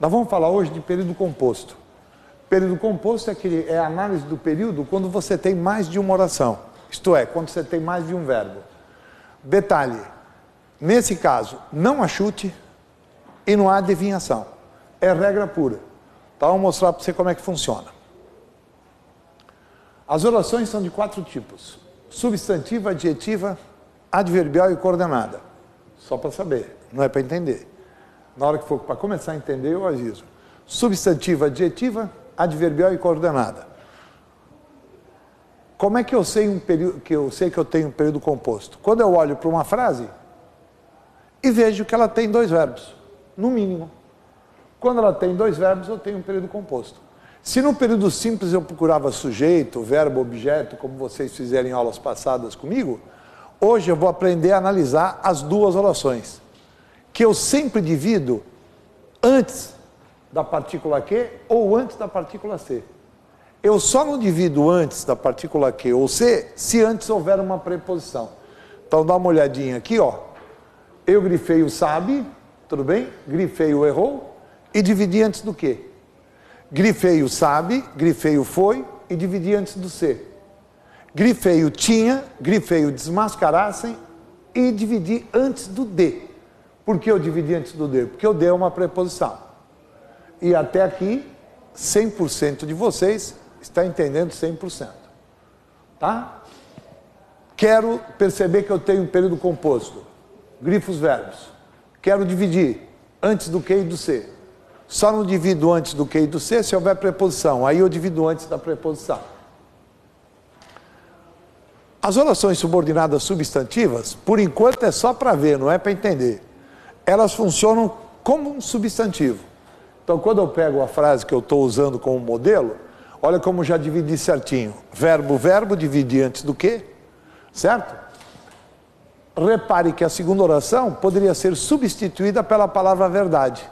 Nós vamos falar hoje de período composto. Período composto é a análise do período quando você tem mais de uma oração. Isto é, quando você tem mais de um verbo. Detalhe, nesse caso, não há chute e não há adivinhação. É regra pura. Então, vou mostrar para você como é que funciona. As orações são de 4 tipos. Substantiva, adjetiva, adverbial e coordenada. Só para saber, não é para entender. Na hora que for para começar a entender, eu aviso. Substantiva, adjetiva, adverbial e coordenada. Como é que eu sei que eu tenho um período composto? Quando eu olho para uma frase e vejo que ela tem 2 verbos, no mínimo. Quando ela tem 2 verbos, eu tenho um período composto. Se no período simples eu procurava sujeito, verbo, objeto, como vocês fizeram em aulas passadas comigo, hoje eu vou aprender a analisar as 2 orações, que eu sempre divido antes da partícula Q ou antes da partícula C. Eu só não divido antes da partícula Q ou C se antes houver uma preposição. Então dá uma olhadinha aqui, ó. Eu grifei o sabe, tudo bem? Grifei o errou e dividi antes do Q. Grifei o sabe, grifei o foi e dividi antes do C. Grifei o tinha, grifei o desmascarassem e dividi antes do D. Por que eu dividi antes do D? Porque o D é uma preposição. E até aqui, 100% de vocês está entendendo 100%. Tá? Quero perceber que eu tenho um período composto. Grifo os verbos. Quero dividir antes do Q e do C. Só não divido antes do Q e do C se houver preposição. Aí eu divido antes da preposição. As orações subordinadas substantivas, por enquanto é só para ver, não é para entender. Elas funcionam como um substantivo. Então, quando eu pego a frase que eu estou usando como modelo, olha como já dividi certinho. Verbo, verbo, dividi antes do quê? Certo? Repare que a segunda oração poderia ser substituída pela palavra verdade.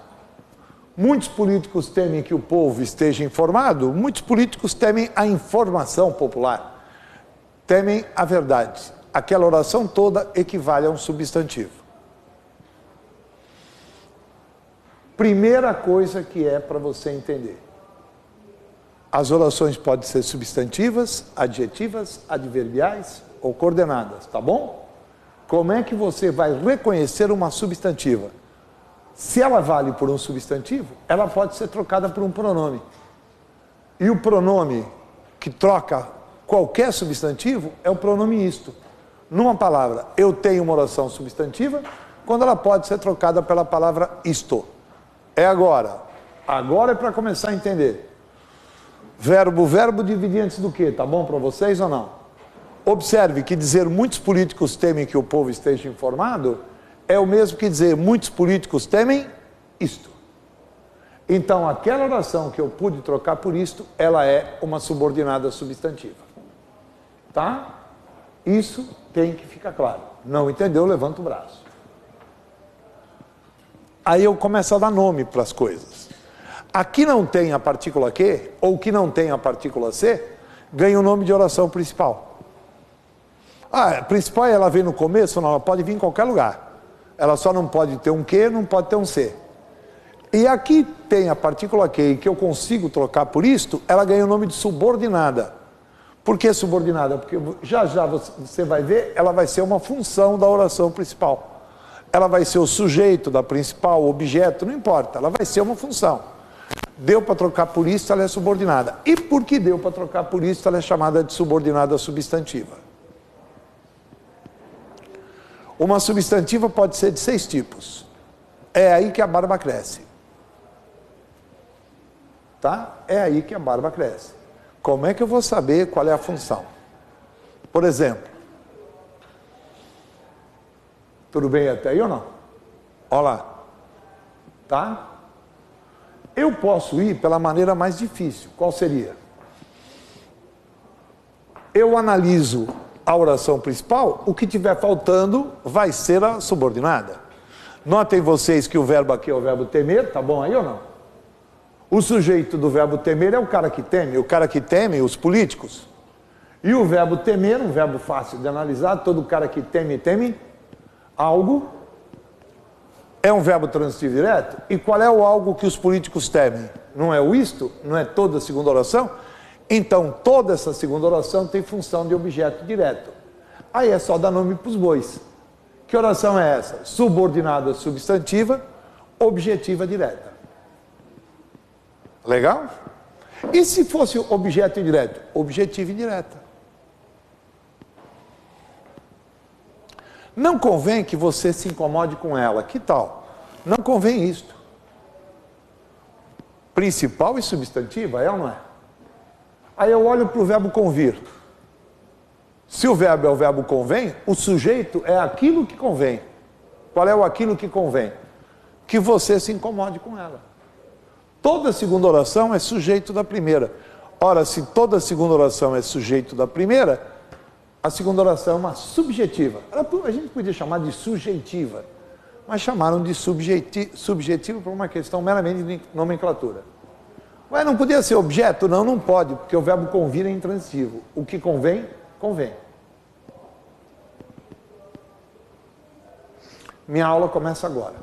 Muitos políticos temem que o povo esteja informado, muitos políticos temem a informação popular. Temem a verdade. Aquela oração toda equivale a um substantivo. Primeira coisa que é para você entender. As orações podem ser substantivas, adjetivas, adverbiais ou coordenadas, tá bom? Como é que você vai reconhecer uma substantiva? Se ela vale por um substantivo, ela pode ser trocada por um pronome. E o pronome que troca qualquer substantivo é o pronome isto. Numa palavra, eu tenho uma oração substantiva, quando ela pode ser trocada pela palavra isto. É agora. Agora é para começar a entender. Verbo, verbo, dividir antes do quê? Tá bom para vocês ou não? Observe que dizer muitos políticos temem que o povo esteja informado é o mesmo que dizer muitos políticos temem isto. Então, aquela oração que eu pude trocar por isto, ela é uma subordinada substantiva. Tá? Isso tem que ficar claro. Não entendeu? Levanta o braço. Aí eu começo a dar nome para as coisas. Aqui não tem a partícula Q, ou que não tem a partícula C, ganha o nome de oração principal. A principal ela vem no começo? Não, ela pode vir em qualquer lugar. Ela só não pode ter um Q, não pode ter um C. E aqui tem a partícula Q, que eu consigo trocar por isto, ela ganha o nome de subordinada. Por que subordinada? Porque já já você vai ver, ela vai ser uma função da oração principal. Ela vai ser o sujeito da principal, o objeto, não importa, ela vai ser uma função. Deu para trocar por isso, ela é subordinada. E porque deu para trocar por isso, ela é chamada de subordinada substantiva. Uma substantiva pode ser de 6 tipos. É aí que a barba cresce. Tá? É aí que a barba cresce. Como é que eu vou saber qual é a função? Por exemplo, tudo bem até aí ou não? Olha lá. Tá? Eu posso ir pela maneira mais difícil. Qual seria? Eu analiso a oração principal, o que tiver faltando vai ser a subordinada. Notem vocês que o verbo aqui é o verbo temer, tá bom aí ou não? O sujeito do verbo temer é o cara que teme, os políticos. E o verbo temer, um verbo fácil de analisar, todo cara que teme algo É um verbo transitivo direto? E qual é o algo que os políticos temem? Não é o isto? Não é toda a segunda oração? Então, toda essa segunda oração tem função de objeto direto. Aí é só dar nome para os bois. Que oração é essa? Subordinada substantiva, objetiva direta. Legal? E se fosse objeto indireto? Objetiva indireta. Não convém que você se incomode com ela. Que tal? Não convém isto. Principal e substantiva, é ou não é? Aí eu olho para o verbo convir. Se o verbo é o verbo convém, o sujeito é aquilo que convém. Qual é o aquilo que convém? Que você se incomode com ela. Toda segunda oração é sujeito da primeira. Ora, se toda segunda oração é sujeito da primeira, a segunda oração é uma subjetiva. A gente podia chamar de sujeitiva, mas chamaram de subjetiva por uma questão meramente de nomenclatura. Mas não podia ser objeto? Não, não pode, porque o verbo convir é intransitivo. O que convém, convém. Minha aula começa agora.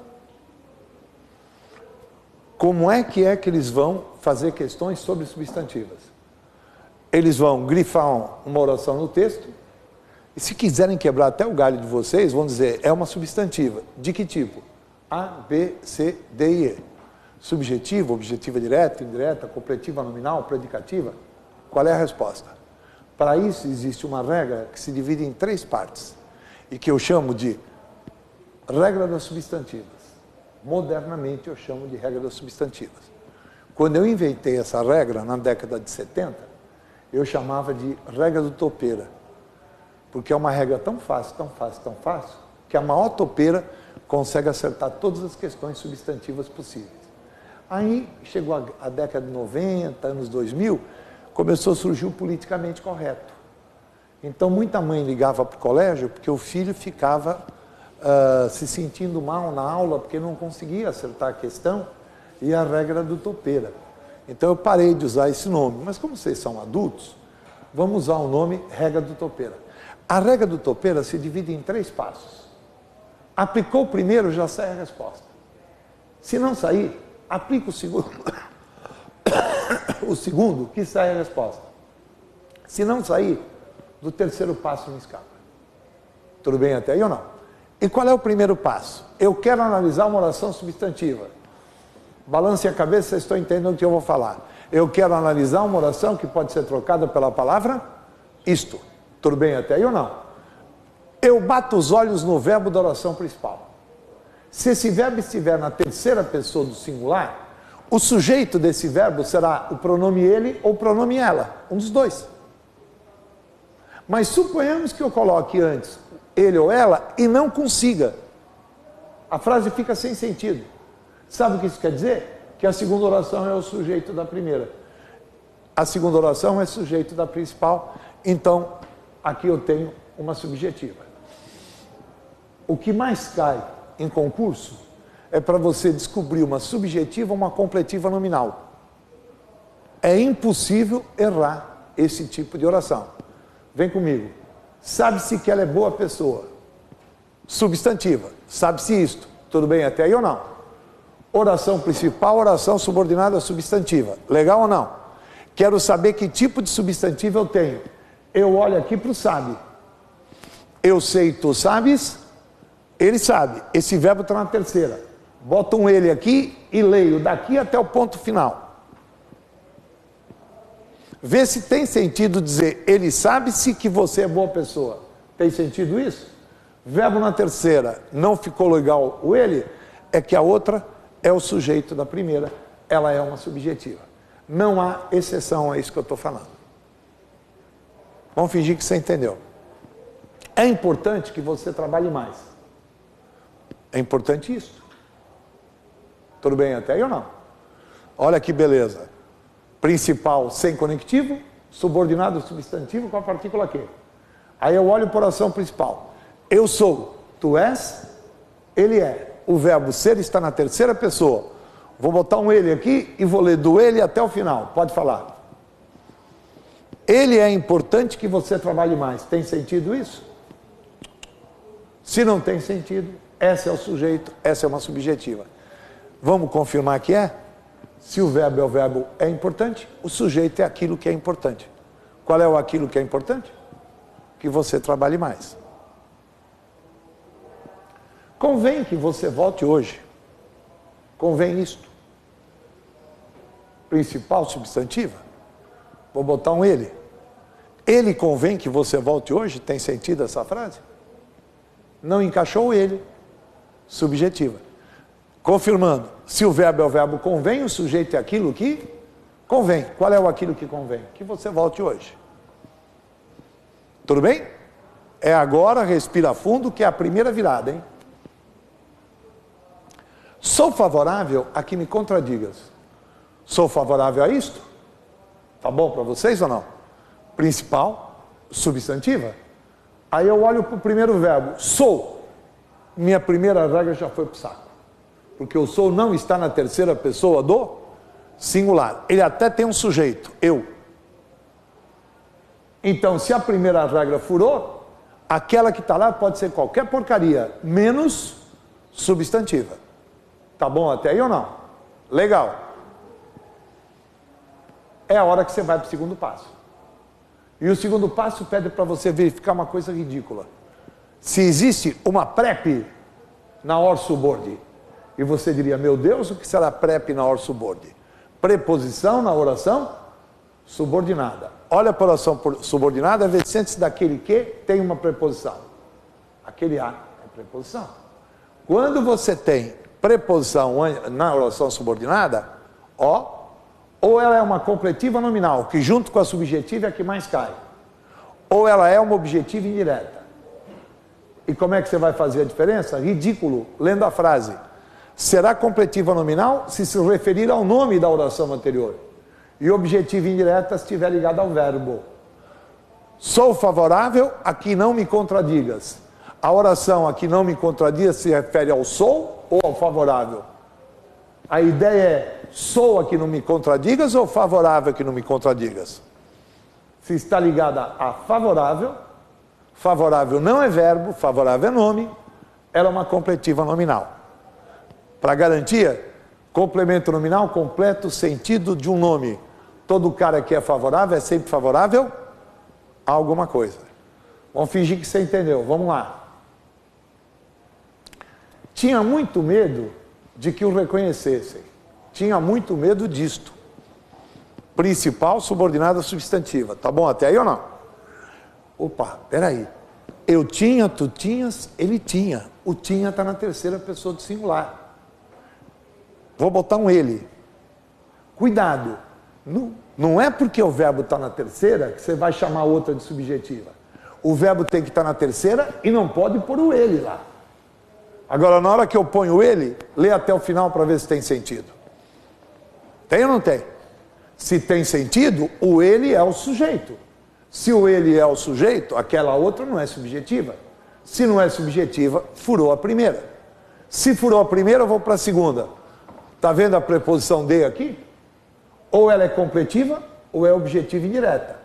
Como é que eles vão fazer questões sobre substantivas? Eles vão grifar uma oração no texto, e se quiserem quebrar até o galho de vocês, vão dizer, é uma substantiva. De que tipo? A, B, C, D e E. Subjetiva, objetiva direta, indireta, completiva, nominal, predicativa? Qual é a resposta? Para isso existe uma regra que se divide em 3 partes, e que eu chamo de regra das substantivas. Modernamente eu chamo de regra das substantivas. Quando eu inventei essa regra, na década de 70, eu chamava de regra do topeira. Porque é uma regra tão fácil, tão fácil, tão fácil, que a maior topeira consegue acertar todas as questões substantivas possíveis. Aí chegou a década de 90, anos 2000, começou a surgir o politicamente correto. Então muita mãe ligava para o colégio porque o filho ficava se sentindo mal na aula porque não conseguia acertar a questão e a regra do topeira. Então eu parei de usar esse nome, mas como vocês são adultos, vamos usar o nome regra do topeira. A regra do topeira se divide em 3 passos. Aplicou o primeiro, já sai a resposta. Se não sair, aplica o segundo, o segundo, que sai a resposta. Se não sair, do terceiro passo não escapa. Tudo bem até aí ou não? E qual é o primeiro passo? Eu quero analisar uma oração substantiva. Balance a cabeça, vocês estão entendendo o que eu vou falar. Eu quero analisar uma oração que pode ser trocada pela palavra isto. Tudo bem até aí ou não? Eu bato os olhos no verbo da oração principal. Se esse verbo estiver na terceira pessoa do singular, o sujeito desse verbo será o pronome ele ou o pronome ela, um dos dois. Mas suponhamos que eu coloque antes ele ou ela e não consiga. A frase fica sem sentido. Sabe o que isso quer dizer? Que a segunda oração é o sujeito da primeira. A segunda oração é sujeito da principal. Então, aqui eu tenho uma subjetiva. O que mais cai em concurso é para você descobrir uma subjetiva ou uma completiva nominal. É impossível errar esse tipo de oração. Vem comigo. Sabe-se que ela é boa pessoa. Substantiva. Sabe-se isto. Tudo bem até aí ou não? Oração principal, oração subordinada substantiva. Legal ou não? Quero saber que tipo de substantivo eu tenho. Eu olho aqui para o sabe. Eu sei, tu sabes. Ele sabe. Esse verbo está na terceira. Boto um ele aqui e leio daqui até o ponto final. Vê se tem sentido dizer, ele sabe-se que você é boa pessoa. Tem sentido isso? Verbo na terceira, não ficou legal o ele, é que a outra é o sujeito da primeira, ela é uma subjetiva. Não há exceção a isso que eu estou falando. Vamos fingir que você entendeu. É importante que você trabalhe mais. É importante isso. Tudo bem até aí ou não? Olha que beleza. Principal sem conectivo, subordinado substantivo com a partícula que. Aí eu olho para a oração principal. Eu sou, tu és, ele é. O verbo ser está na terceira pessoa. Vou botar um ele aqui e vou ler do ele até o final. Pode falar. Ele é importante que você trabalhe mais. Tem sentido isso? Se não tem sentido, essa é o sujeito, essa é uma subjetiva. Vamos confirmar que é? Se o verbo é importante, o sujeito é aquilo que é importante. Qual é o aquilo que é importante? Que você trabalhe mais. Convém que você volte hoje. Convém isto. Principal substantiva. Vou botar um ele. Ele convém que você volte hoje? Tem sentido essa frase? Não encaixou ele. Subjetiva. Confirmando. Se o verbo é o verbo convém, o sujeito é aquilo que convém. Qual é o aquilo que convém? Que você volte hoje. Tudo bem? É agora, respira fundo, que é a primeira virada, hein? Sou favorável a que me contradigas. Sou favorável a isto? Tá bom para vocês ou não? Principal, substantiva. Aí eu olho para o primeiro verbo, sou. Minha primeira regra já foi para o saco. Porque o sou não está na terceira pessoa do singular. Ele até tem um sujeito, eu. Então, se a primeira regra furou, aquela que está lá pode ser qualquer porcaria, menos substantiva. Tá bom até aí ou não? Legal. É a hora que você vai para o segundo passo. E o segundo passo pede para você verificar uma coisa ridícula. Se existe uma prep na or subordine, e você diria, meu Deus, o que será prep na or subordine? Preposição na oração subordinada. Olha para a oração subordinada, vê se antes daquele que tem uma preposição. Aquele a é preposição. Quando você tem preposição na oração subordinada, ó, ou ela é uma completiva nominal, que junto com a subjetiva é a que mais cai, ou ela é uma objetiva indireta. E como é que você vai fazer a diferença? Ridículo, lendo a frase. Será completiva nominal se se referir ao nome da oração anterior. E objetiva indireta se estiver ligada ao verbo. Sou favorável a que não me contradigas. A oração a que não me contradiga se refere ao sou ou ao favorável? A ideia é sou a que não me contradigas ou favorável a que não me contradigas? Se está ligada a favorável, favorável não é verbo, favorável é nome, ela é uma completiva nominal. Para garantia, complemento nominal completa o sentido de um nome. Todo cara que é favorável é sempre favorável a alguma coisa. Vamos fingir que você entendeu. Vamos lá. Tinha muito medo de que o reconhecessem. Tinha muito medo disto. Principal, subordinada, substantiva. Tá bom até aí ou não? Opa, peraí. Eu tinha, tu tinhas, ele tinha. O tinha está na terceira pessoa do singular. Vou botar um ele. Cuidado. Não é porque o verbo está na terceira que você vai chamar outra de subjetiva. O verbo tem que estar na terceira e não pode pôr o ele lá. Agora, na hora que eu ponho ele, lê até o final para ver se tem sentido. Tem ou não tem? Se tem sentido, o ele é o sujeito. Se o ele é o sujeito, aquela outra não é subjetiva. Se não é subjetiva, furou a primeira. Se furou a primeira, eu vou para a segunda. Está vendo a preposição de aqui? Ou ela é completiva, ou é objetiva indireta.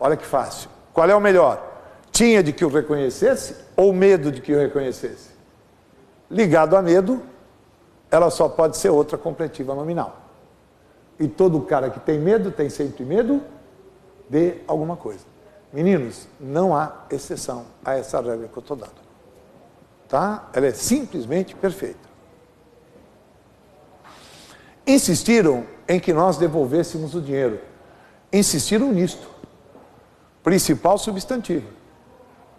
Olha que fácil. Qual é o melhor? Tinha de que o reconhecesse ou medo de que o reconhecesse? Ligado a medo, ela só pode ser outra completiva nominal. E todo cara que tem medo, tem sempre medo de alguma coisa. Meninos, não há exceção a essa regra que eu estou dando. Tá? Ela é simplesmente perfeita. Insistiram em que nós devolvêssemos o dinheiro. Insistiram nisto. Principal substantivo.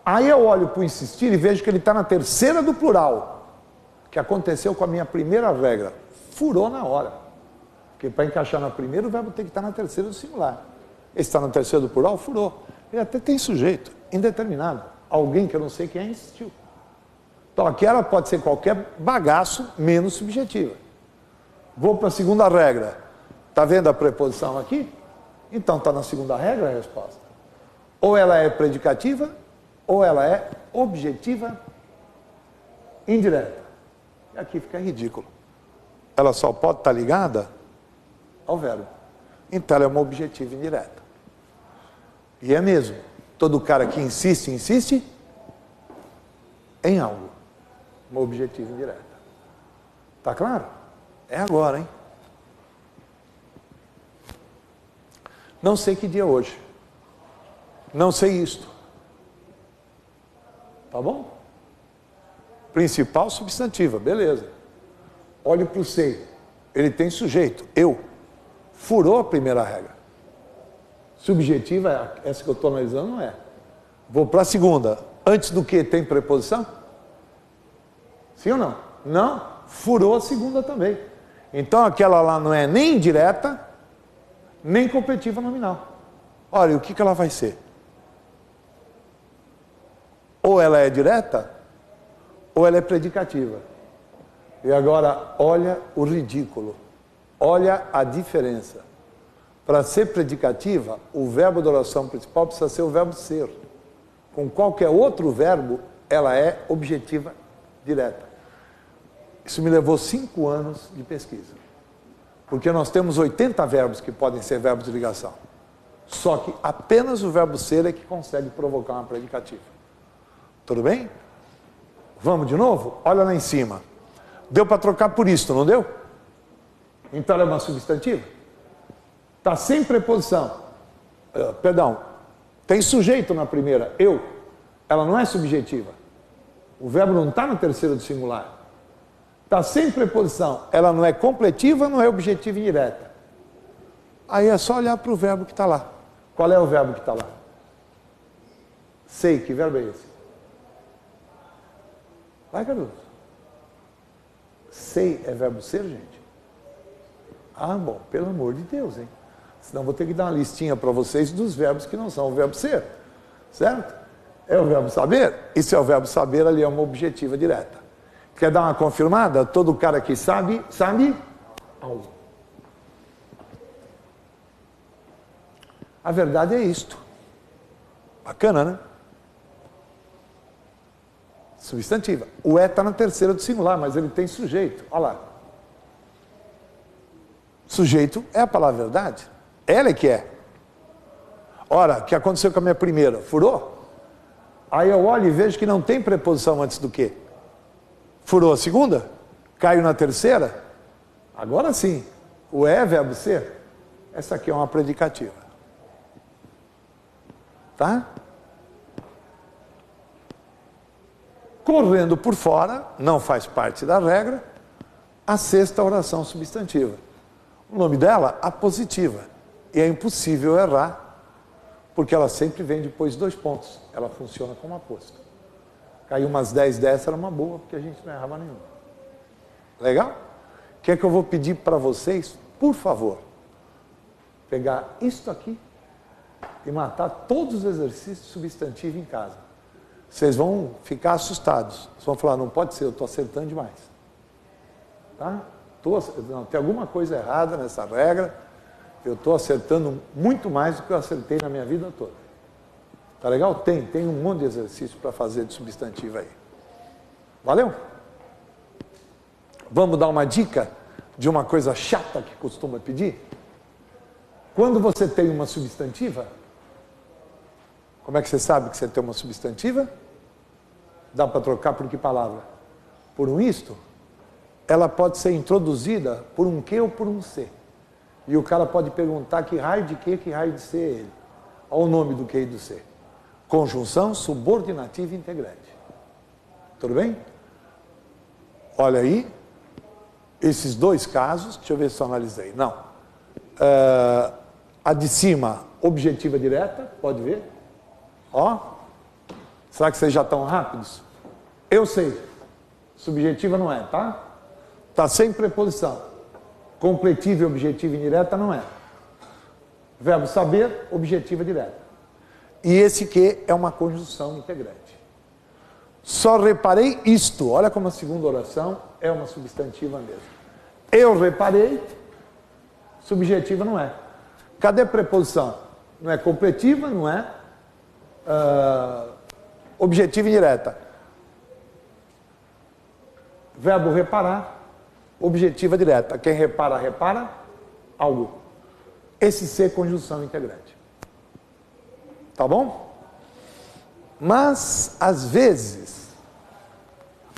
Aí eu olho para o insistir e vejo que ele está na terceira do plural. Que aconteceu com a minha primeira regra. Furou na hora. Porque para encaixar na primeira, o verbo tem que estar na terceira do singular. Ele está na terceira do plural, furou. Ele até tem sujeito, indeterminado. Alguém que eu não sei quem é, insistiu. Então aqui ela pode ser qualquer bagaço menos subjetiva. Vou para a segunda regra. Está vendo a preposição aqui? Então está na segunda regra a resposta. Ou ela é predicativa, ou ela é objetiva indireta. E aqui fica ridículo. Ela só pode estar ligada ao verbo. Então ela é uma objetiva indireta. E é mesmo. Todo cara que insiste em algo. uma objetiva indireta. Tá claro? É agora, hein? Não sei que dia é hoje. Não sei isto. Tá bom? Principal substantiva, beleza. Olhe para o sei. Ele tem sujeito, eu. Furou a primeira regra. Subjetiva, essa que eu estou analisando, não é. Vou para a segunda. Antes do que tem preposição? Sim ou não? Não. Furou a segunda também. Então aquela lá não é nem indireta, nem completiva nominal. Olha, o que ela vai ser? Ou ela é direta, ou ela é predicativa. E agora, olha o ridículo. Olha a diferença. Para ser predicativa, o verbo da oração principal precisa ser o verbo ser. Com qualquer outro verbo, ela é objetiva direta. Isso me levou 5 anos de pesquisa. Porque nós temos 80 verbos que podem ser verbos de ligação. Só que apenas o verbo ser é que consegue provocar uma predicativa. Tudo bem? Vamos de novo? Olha lá em cima. Deu para trocar por isto, não deu? Então ela é uma substantiva? Está sem preposição. Perdão. Tem sujeito na primeira, eu. Ela não é subjetiva. O verbo não está no terceiro do singular. Está sem preposição. Ela não é completiva, não é objetiva indireta. Aí é só olhar para o verbo que está lá. Qual é o verbo que está lá? Sei, que verbo é esse? Vai, Carlos. Sei é verbo ser, gente? Ah, bom, pelo amor de Deus, hein? Senão vou ter que dar uma listinha para vocês dos verbos que não são o verbo ser. Certo? É o verbo saber? Isso é o verbo saber, ali é uma objetiva direta. Quer dar uma confirmada? Todo cara que sabe, sabe algo. A verdade é isto. Bacana, né? Substantiva. O é está na terceira do singular, mas ele tem sujeito. Olha lá. Sujeito é a palavra verdade. Ela é que é. Ora, o que aconteceu com a minha primeira? Furou? Aí eu olho e vejo que não tem preposição antes do quê? Furou a segunda? Caiu na terceira? Agora sim. O é verbo ser. Essa aqui é uma predicativa. Tá? Correndo por fora, não faz parte da regra, a sexta oração substantiva. O nome dela, apositiva. E é impossível errar, porque ela sempre vem depois de 2 pontos. Ela funciona como aposto. Caiu umas 10 dessa, era uma boa, porque a gente não errava nenhuma. Legal? O que é que eu vou pedir para vocês? Por favor, pegar isto aqui e matar todos os exercícios substantivos em casa. Vocês vão ficar assustados. Vocês vão falar, não pode ser, eu estou acertando demais. Tá? Não, tem alguma coisa errada nessa regra. Eu estou acertando muito mais do que eu acertei na minha vida toda. Tá legal? Tem um monte de exercício para fazer de substantivo aí. Valeu? Vamos dar uma dica de uma coisa chata que costuma pedir? Quando você tem uma substantiva, como é que você sabe que você tem uma substantiva? Dá para trocar por que palavra? Por um isto? Ela pode ser introduzida por um que ou por um se. E o cara pode perguntar que raio de que raio de se é ele. Olha o nome do que e do se. Conjunção subordinativa integrante. Tudo bem? Olha aí. Esses 2 casos, deixa eu ver se eu analisei. Não. A de cima, objetiva direta, pode ver. Ó. Será que vocês já estão rápidos? Eu sei. Subjetiva não é, tá? Está sem preposição. Completiva e objetiva indireta não é. Verbo saber, objetiva direta. E esse que é uma conjunção integrante. Só reparei isto. Olha como a segunda oração é uma substantiva mesmo. Eu reparei, subjetiva não é. Cadê a preposição? Não é completiva, não é objetiva indireta. Verbo reparar, objetiva direta. Quem repara, repara algo. Esse ser conjunção integrante. Tá bom? Mas, às vezes,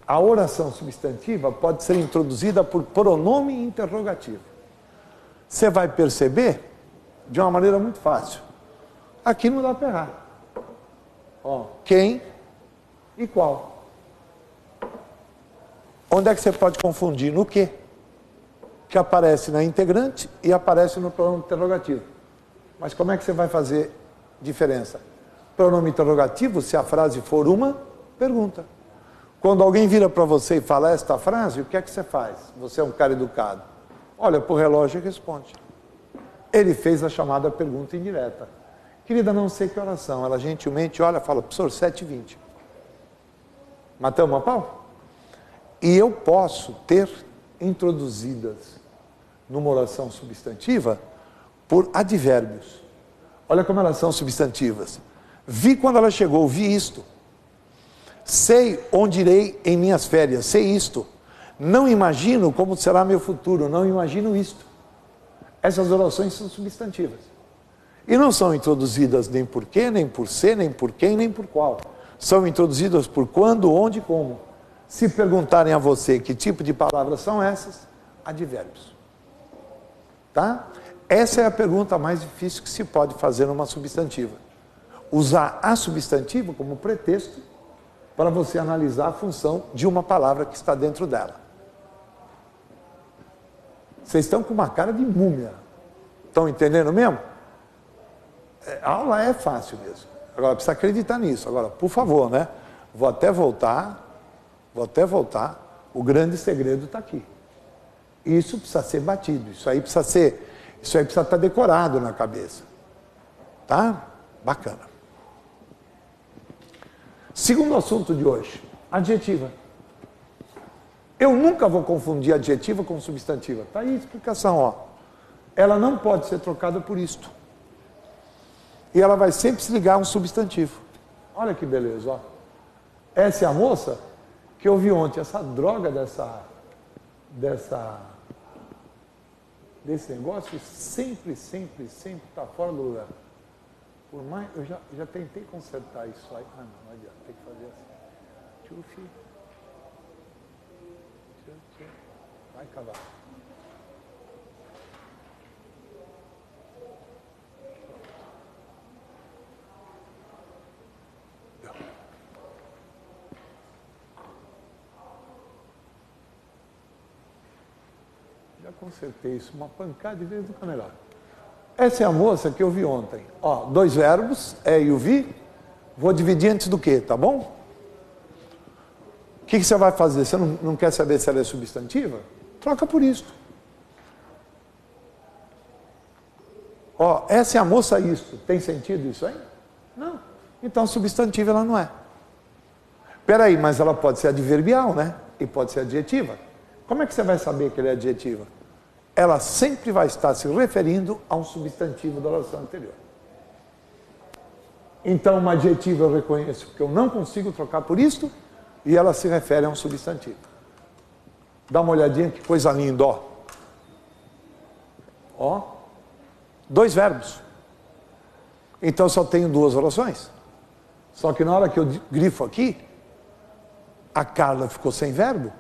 a oração substantiva pode ser introduzida por pronome interrogativo. Você vai perceber de uma maneira muito fácil. Aqui não dá para errar. Ó, quem e qual. Onde é que você pode confundir? No quê? Que aparece na integrante e aparece no pronome interrogativo. Mas como é que você vai fazer diferença? Pronome interrogativo, se a frase for uma pergunta. Quando alguém vira para você e fala esta frase, o que é que você faz? Você é um cara educado. Olha para o relógio e responde. Ele fez a chamada pergunta indireta. Querida, não sei que oração. Ela gentilmente olha e fala, professor, 7h20. Matamos a pau? E eu posso ter introduzidas numa oração substantiva por advérbios. Olha como elas são substantivas. Vi quando ela chegou, vi isto. Sei onde irei em minhas férias, sei isto. Não imagino como será meu futuro, não imagino isto. Essas orações são substantivas. E não são introduzidas nem por quê, nem por ser, nem por quem, nem por qual. São introduzidas por quando, onde e como. Se perguntarem a você que tipo de palavras são essas, advérbios. Tá? Essa é a pergunta mais difícil que se pode fazer numa substantiva. Usar a substantiva como pretexto para você analisar a função de uma palavra que está dentro dela. Vocês estão com uma cara de múmia. Estão entendendo mesmo? A aula é fácil mesmo. Agora, precisa acreditar nisso. Agora, por favor, né? Vou até voltar. O grande segredo está aqui. Isso precisa ser batido. Isso aí precisa estar decorado na cabeça. Tá? Bacana. Segundo assunto de hoje, adjetiva. Eu nunca vou confundir adjetiva com substantiva. Está aí a explicação, ó. Ela não pode ser trocada por isto. E ela vai sempre se ligar a um substantivo. Olha que beleza, ó. Essa é a moça que eu vi ontem, essa droga desse negócio sempre está fora do lugar. Por mais, eu já tentei consertar isso aí. Ah, não adianta, tem que fazer assim. Tchufi. Vai acabar. Já consertei isso, uma pancada de vez nunca melhor. Essa é a moça que eu vi ontem. Ó, 2 verbos, é e o vi. Vou dividir antes do que, tá bom? O que você vai fazer? Você não quer saber se ela é substantiva? Troca por isto. Ó, essa é a moça isto. Tem sentido isso aí? Não. Então, substantiva ela não é. Espera aí, mas ela pode ser adverbial, né? E pode ser adjetiva. Como é que você vai saber que ela é adjetiva? Ela sempre vai estar se referindo a um substantivo da oração anterior. Então, uma adjetiva eu reconheço porque eu não consigo trocar por isto e ela se refere a um substantivo. Dá uma olhadinha, que coisa linda, ó. Ó, 2 verbos. Então, eu só tenho 2 orações. Só que na hora que eu grifo aqui, a Carla ficou sem verbo.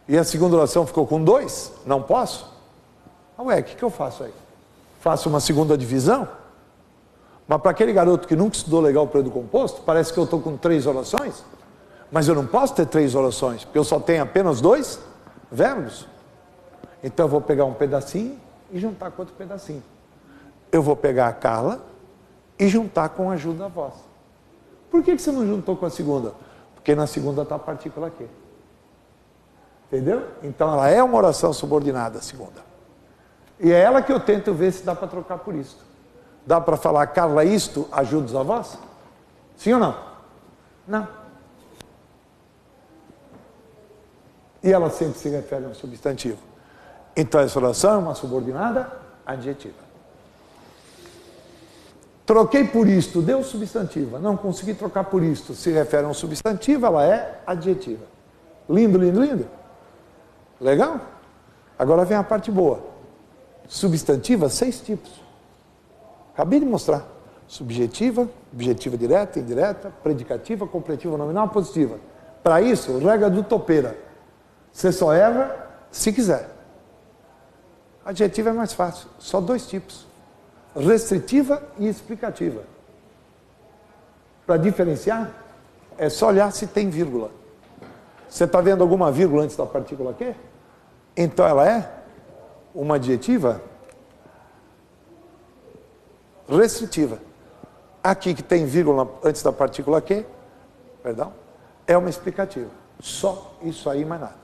E a segunda oração ficou com 2, não posso? Ué, o que eu faço aí? Faço uma segunda divisão? Mas para aquele garoto que nunca estudou legal o período composto, parece que eu estou com 3 orações. Mas eu não posso ter 3 orações, porque eu só tenho apenas 2 verbos. Então eu vou pegar um pedacinho e juntar com outro pedacinho. Eu vou pegar a Carla e juntar com a ajuda da voz. Por que você não juntou com a segunda? Porque na segunda está a partícula aqui. Entendeu? Então ela é uma oração subordinada, a segunda. E é ela que eu tento ver se dá para trocar por isto. Dá para falar, Carla, isto ajuda os avós? Sim ou não? Não. E ela sempre se refere a um substantivo. Então essa oração é uma subordinada adjetiva. Troquei por isto, deu substantiva. Não consegui trocar por isto, se refere a um substantivo, ela é adjetiva. Lindo, lindo, lindo. Legal? Agora vem a parte boa. Substantiva, 6 tipos. Acabei de mostrar. Subjetiva, objetiva direta, indireta, predicativa, completiva, nominal, positiva. Para isso, regra do topeira. Você só erra se quiser. Adjetiva é mais fácil. Só 2 tipos. Restritiva e explicativa. Para diferenciar, é só olhar se tem vírgula. Você está vendo alguma vírgula antes da partícula Q? Então ela é uma adjetiva restritiva. Aqui que tem vírgula antes da partícula Q, perdão, é uma explicativa. Só isso aí, mais nada.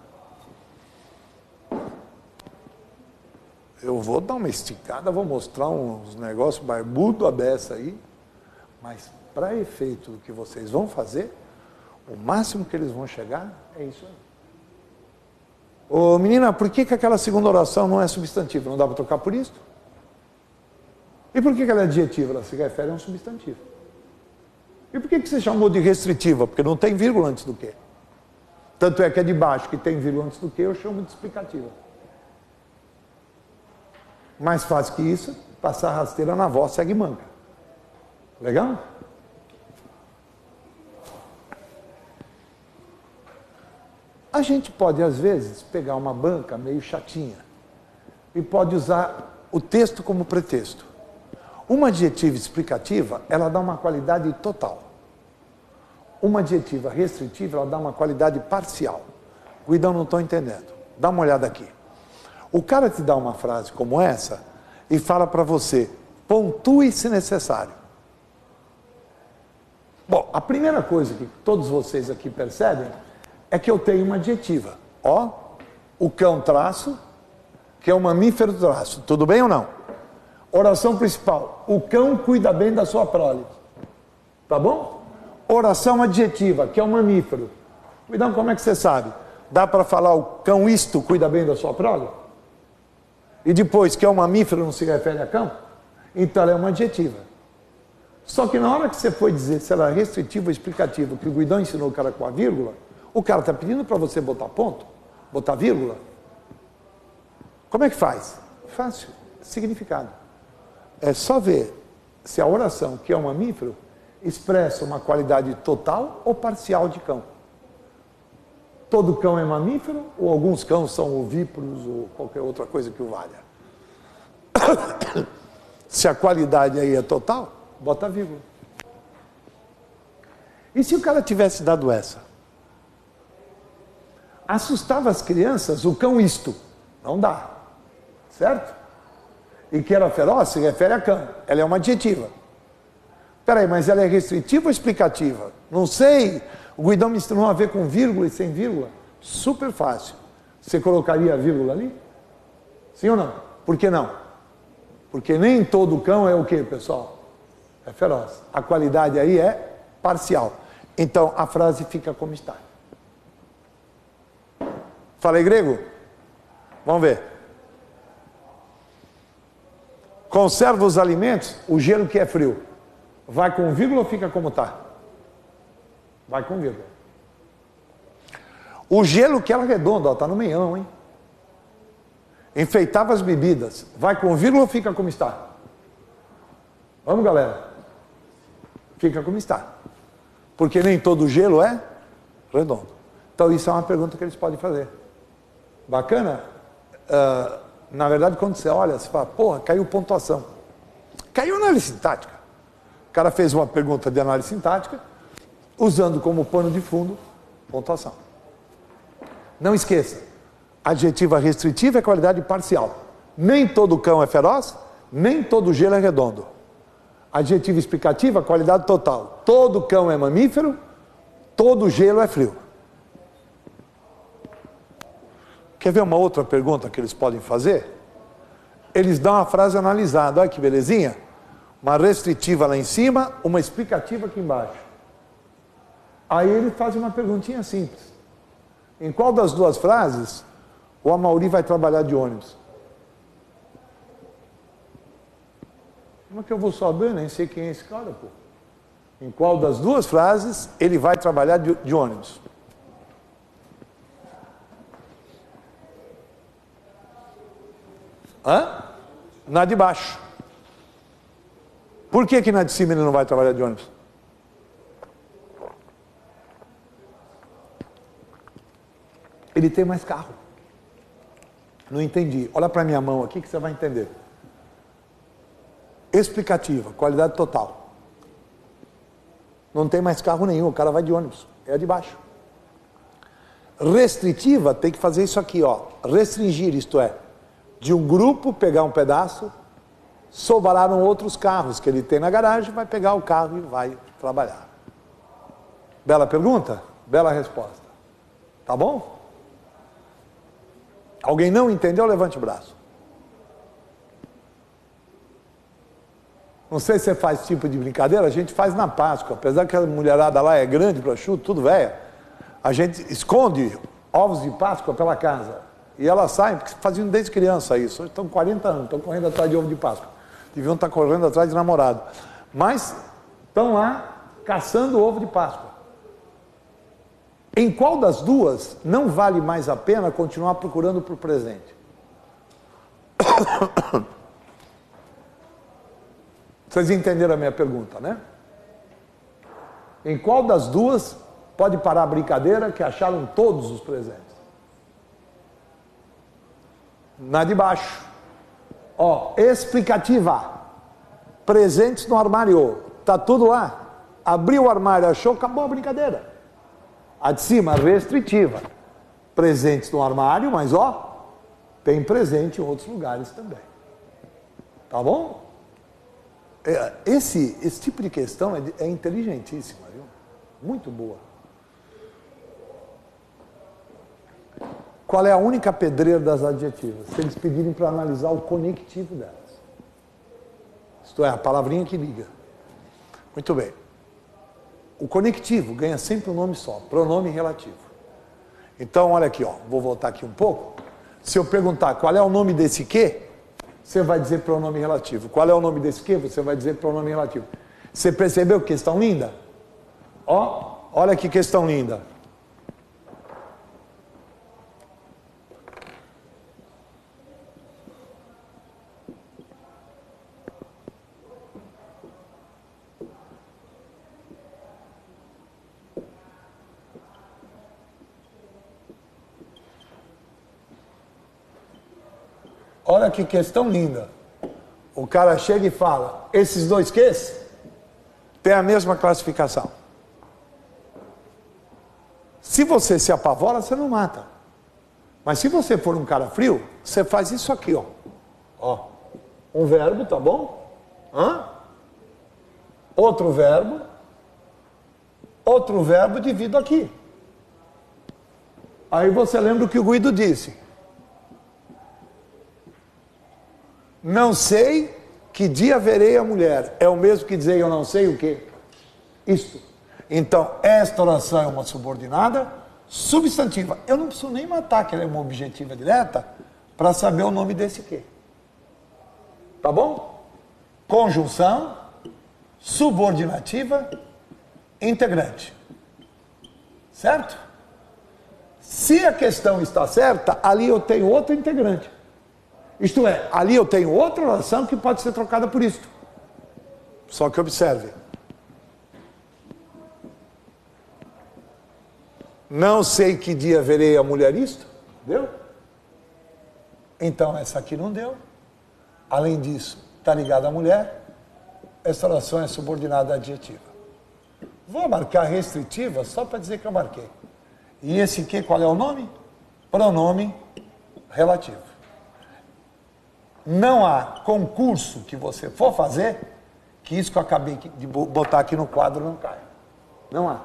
Eu vou dar uma esticada, vou mostrar uns negócios barbudo a beça aí, mas para efeito do que vocês vão fazer, o máximo que eles vão chegar é isso aí. Ô menina, por que aquela segunda oração não é substantiva? Não dá para trocar por isso? E por que ela é adjetiva? Ela se refere a um substantivo. E por que você chamou de restritiva? Porque não tem vírgula antes do que. Tanto é que é de baixo que tem vírgula antes do que, eu chamo de explicativa. Mais fácil que isso, passar rasteira na voz, segue manca. Legal? A gente pode, às vezes, pegar uma banca meio chatinha e pode usar o texto como pretexto. Uma adjetiva explicativa, ela dá uma qualidade total. Uma adjetiva restritiva, ela dá uma qualidade parcial. Guidão, não estou entendendo. Dá uma olhada aqui. O cara te dá uma frase como essa e fala para você, pontue se necessário. Bom, a primeira coisa que todos vocês aqui percebem é que eu tenho uma adjetiva. Ó, o cão traço, que é um mamífero traço. Tudo bem ou não? Oração principal. O cão cuida bem da sua prole. Tá bom? Oração adjetiva, que é um mamífero. Cuidado, como é que você sabe? Dá para falar o cão isto cuida bem da sua prole? E depois, que é um mamífero, não se refere a cão? Então ela é uma adjetiva. Só que na hora que você foi dizer se ela é restritiva ou explicativa, que o Guidão ensinou o cara com a vírgula, o cara está pedindo para você botar ponto, botar vírgula. Como é que faz? Fácil. Significado. É só ver se a oração, que é um mamífero, expressa uma qualidade total ou parcial de cão. Todo cão é mamífero ou alguns cães são ovíparos ou qualquer outra coisa que o valha? Se a qualidade aí é total, bota vírgula. E se o cara tivesse dado essa? Assustava as crianças o cão isto. Não dá. Certo? E que era feroz se refere a cão. Ela é uma adjetiva. Peraí, mas ela é restritiva ou explicativa? Não sei. O Guidão me ensinou a ver com vírgula e sem vírgula. Super fácil. Você colocaria a vírgula ali? Sim ou não? Por que não? Porque nem todo cão é o quê, pessoal? É feroz. A qualidade aí é parcial. Então, a frase fica como está. Falei grego? Vamos ver. Conserva os alimentos, o gelo que é frio. Vai com vírgula ou fica como está? Vai com vírgula. O gelo que era redondo, está no meião, hein? Enfeitava as bebidas. Vai com vírgula ou fica como está? Vamos, galera. Fica como está. Porque nem todo gelo é redondo. Então isso é uma pergunta que eles podem fazer. Bacana? Na verdade, quando você olha, você fala, porra, caiu pontuação. Caiu análise sintática. O cara fez uma pergunta de análise sintática, usando como pano de fundo, pontuação. Não esqueça, adjetiva restritiva é qualidade parcial. Nem todo cão é feroz, nem todo gelo é redondo. Adjetiva explicativa, qualidade total. Todo cão é mamífero, todo gelo é frio. Quer ver uma outra pergunta que eles podem fazer? Eles dão a frase analisada, olha que belezinha. Uma restritiva lá em cima, uma explicativa aqui embaixo. Aí ele faz uma perguntinha simples. Em qual das duas frases o Amaury vai trabalhar de ônibus? Como é que eu vou saber? Nem sei quem é esse cara, pô. Em qual das duas frases ele vai trabalhar de ônibus? Hã? Na de baixo. Por que na de cima ele não vai trabalhar de ônibus? Ele tem mais carro. Não entendi. Olha para minha mão aqui que você vai entender. Explicativa, qualidade total. Não tem mais carro nenhum, o cara vai de ônibus. É a de baixo. Restritiva, tem que fazer isso aqui, ó. Restringir, isto é, de um grupo pegar um pedaço, sobraram outros carros que ele tem na garagem, vai pegar o carro e vai trabalhar. Bela pergunta, bela resposta. Tá bom? Alguém não entendeu? Levante o braço. Não sei se você faz esse tipo de brincadeira, a gente faz na Páscoa. Apesar que a mulherada lá é grande, brochudo, tudo velha, a gente esconde ovos de Páscoa pela casa. E elas saem, porque faziam desde criança isso. Hoje estão 40 anos, estão correndo atrás de ovo de Páscoa. Deviam estar correndo atrás de namorado. Mas estão lá caçando ovo de Páscoa. Em qual das duas não vale mais a pena continuar procurando por presente? Vocês entenderam a minha pergunta, né? Em qual das duas pode parar a brincadeira que acharam todos os presentes? Na de baixo. Ó, explicativa. Presentes no armário. Tá tudo lá. Abriu o armário, achou, acabou a brincadeira. A de cima, restritiva. Presentes no armário, mas ó, tem presente em outros lugares também. Tá bom? Esse tipo de questão é inteligentíssima, viu? Muito boa. Qual é a única pedreira das adjetivas? Se eles pedirem para analisar o conectivo delas. Isto é, a palavrinha que liga. Muito bem. O conectivo ganha sempre um nome só, pronome relativo. Então, olha aqui, ó, vou voltar aqui um pouco. Se eu perguntar qual é o nome desse quê, você vai dizer pronome relativo. Qual é o nome desse quê? Você vai dizer pronome relativo. Você percebeu que questão linda? Ó, olha que questão linda. Olha que questão linda. O cara chega e fala, esses dois quês têm a mesma classificação. Se você se apavora, você não mata. Mas se você for um cara frio, você faz isso aqui, ó. Ó. Um verbo, tá bom? Hã? Outro verbo divido aqui. Aí você lembra o que o Guido disse. Não sei que dia verei a mulher. É o mesmo que dizer eu não sei o quê? Isto. Então, esta oração é uma subordinada substantiva. Eu não preciso nem matar, que ela é uma objetiva direta, para saber o nome desse quê. Tá bom? Conjunção, subordinativa, integrante. Certo? Se a questão está certa, ali eu tenho outro integrante. Isto é, ali eu tenho outra oração que pode ser trocada por isto. Só que observe. Não sei que dia verei a mulher isto. Deu? Então essa aqui não deu. Além disso, está ligada à mulher. Essa oração é subordinada adjetiva. Vou marcar restritiva só para dizer que eu marquei. E esse que qual é o nome? Pronome relativo. Não há concurso que você for fazer que isso que eu acabei de botar aqui no quadro não caia. Não há.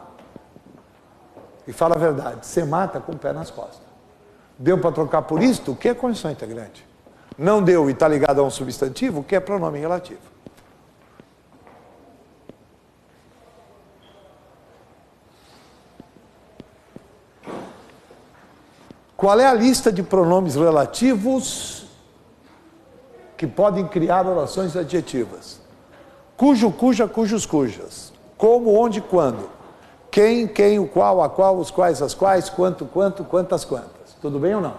E fala a verdade, você mata com o pé nas costas. Deu para trocar por isto? O que é condição integrante? Não deu e está ligado a um substantivo? O que é pronome relativo? Qual é a lista de pronomes relativos que podem criar orações adjetivas? Cujo, cuja, cujos, cujas. Como, onde, quando. Quem, o qual, a qual, os quais, as quais, quanto, quantas, quantas. Tudo bem ou não?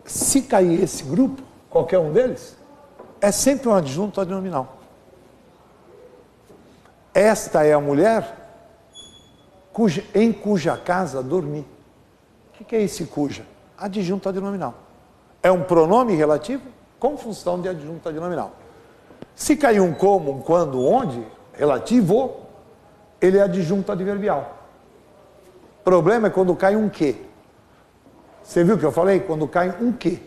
Se cair esse grupo, qualquer um deles, é sempre um adjunto adnominal. Esta é a mulher em cuja casa dormi. que é esse cuja? Adjunto adnominal. É um pronome relativo com função de adjunto adnominal. Se cair um como, um quando, onde, relativo, ele é adjunto adverbial. O problema é quando cai um que. Você viu o que eu falei? Quando cai um que.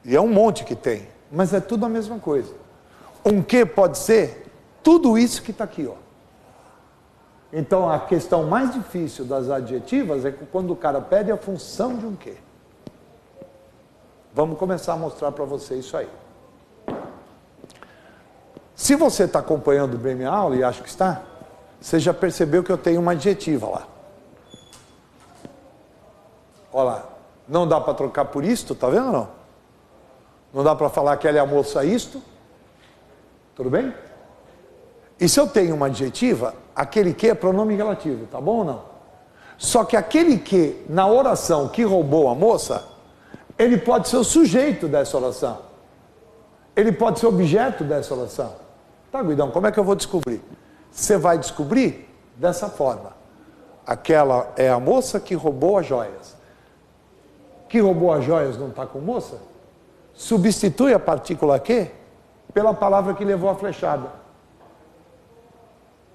E é um monte que tem, mas é tudo a mesma coisa. Um que pode ser tudo isso que está aqui, ó. Então, a questão mais difícil das adjetivas é quando o cara pede a função de um que. Vamos começar a mostrar para você isso aí. Se você está acompanhando bem minha aula, e acho que está, você já percebeu que eu tenho uma adjetiva lá. Olha lá. Não dá para trocar por isto, tá vendo ou não? Não dá para falar que ela é a moça isto. Tudo bem? E se eu tenho uma adjetiva, aquele que é pronome relativo, tá bom ou não? Só que aquele que, na oração que roubou a moça, ele pode ser o sujeito dessa oração. Ele pode ser objeto dessa oração. Tá, Guidão, como é que eu vou descobrir? Você vai descobrir dessa forma. Aquela é a moça que roubou as joias. Que roubou as joias não está com moça? Substitui a partícula que pela palavra que levou a flechada.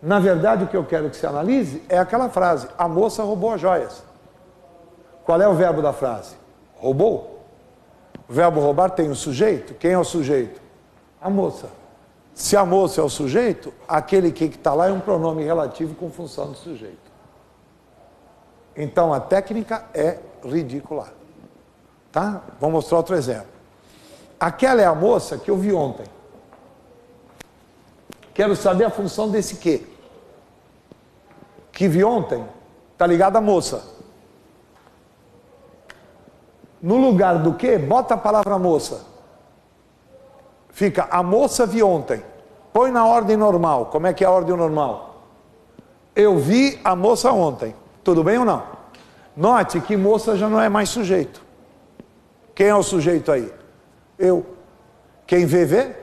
Na verdade, o que eu quero que você analise é aquela frase: a moça roubou as joias. Qual é o verbo da frase? Roubou. O verbo roubar tem o sujeito. Quem é o sujeito? A moça. Se a moça é o sujeito, aquele que está lá é um pronome relativo com função de sujeito. Então a técnica é ridícula. Tá? Vou mostrar outro exemplo. Aquela é a moça que eu vi ontem. Quero saber a função desse que. Que vi ontem, está ligado à moça. No lugar do que, bota a palavra moça. Fica, a moça vi ontem. Põe na ordem normal. Como é que é a ordem normal? Eu vi a moça ontem. Tudo bem ou não? Note que moça já não é mais sujeito. Quem é o sujeito aí? Eu. Quem vê?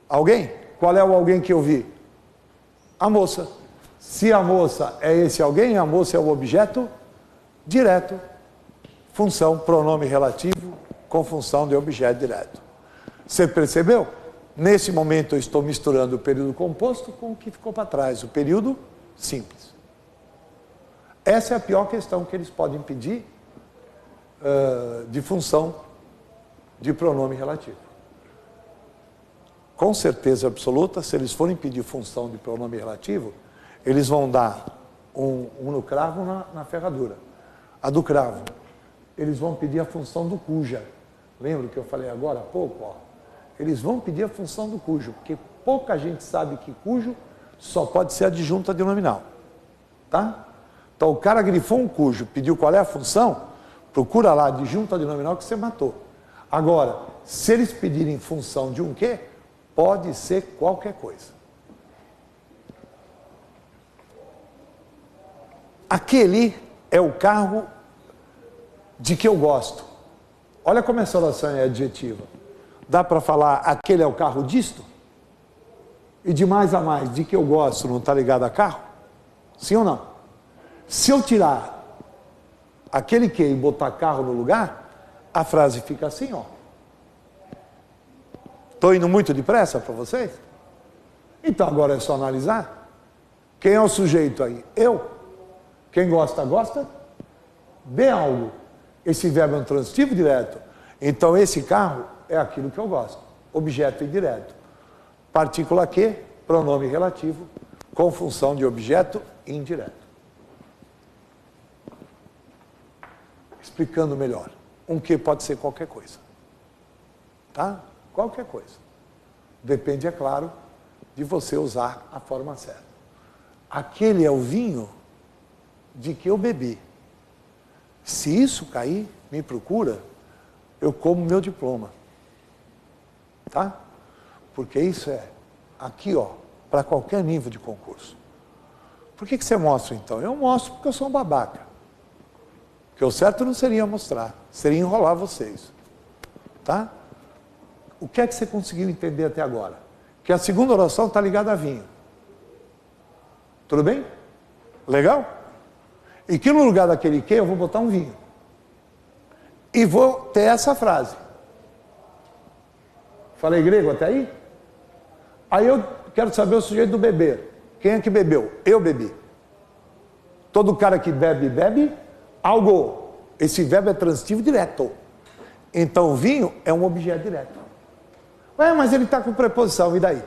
Alguém? Qual é o alguém que eu vi? A moça. Se a moça é esse alguém, a moça é o objeto direto. Função, pronome relativo, com função de objeto direto. Você percebeu? Nesse momento eu estou misturando o período composto com o que ficou para trás, o período simples. Essa é a pior questão que eles podem pedir de função de pronome relativo. Com certeza absoluta, se eles forem pedir função de pronome relativo, eles vão dar um no cravo na ferradura. A do cravo, eles vão pedir a função do cuja. Lembra que eu falei agora há pouco? Ó? Eles vão pedir a função do cujo, porque pouca gente sabe que cujo só pode ser adjunto adnominal. Tá? Então o cara grifou um cujo, pediu qual é a função, procura lá adjunto adnominal que você matou. Agora, se eles pedirem função de um quê, pode ser qualquer coisa. Aquele é o carro de que eu gosto. Olha como essa oração é adjetiva. Dá para falar aquele é o carro disto? E de mais a mais, de que eu gosto, não está ligado a carro? Sim ou não? Se eu tirar aquele que e botar carro no lugar, a frase fica assim, ó. Estou indo muito depressa para vocês? Então agora é só analisar. Quem é o sujeito aí? Eu. Quem gosta, gosta de algo. Esse verbo é um transitivo direto. Então esse carro é aquilo que eu gosto. Objeto indireto. Partícula que, pronome relativo, com função de objeto indireto. Explicando melhor. Um que pode ser qualquer coisa. Tá? Qualquer coisa. Depende, é claro, de você usar a forma certa. Aquele é o vinho de que eu bebi. Se isso cair, me procura, eu como meu diploma. Tá? Porque isso é aqui, ó, para qualquer nível de concurso. Por que você mostra então? Eu mostro porque eu sou um babaca. Porque o certo não seria mostrar, seria enrolar vocês. Tá? O que é que você conseguiu entender até agora? Que a segunda oração está ligada a vinho. Tudo bem? Legal? E que no lugar daquele que eu vou botar um vinho. E vou ter essa frase. Falei grego até aí? Aí eu quero saber o sujeito do beber. Quem é que bebeu? Eu bebi. Todo cara que bebe, bebe algo. Esse verbo é transitivo direto. Então, o vinho é um objeto direto. Ué, mas ele está com preposição, e daí?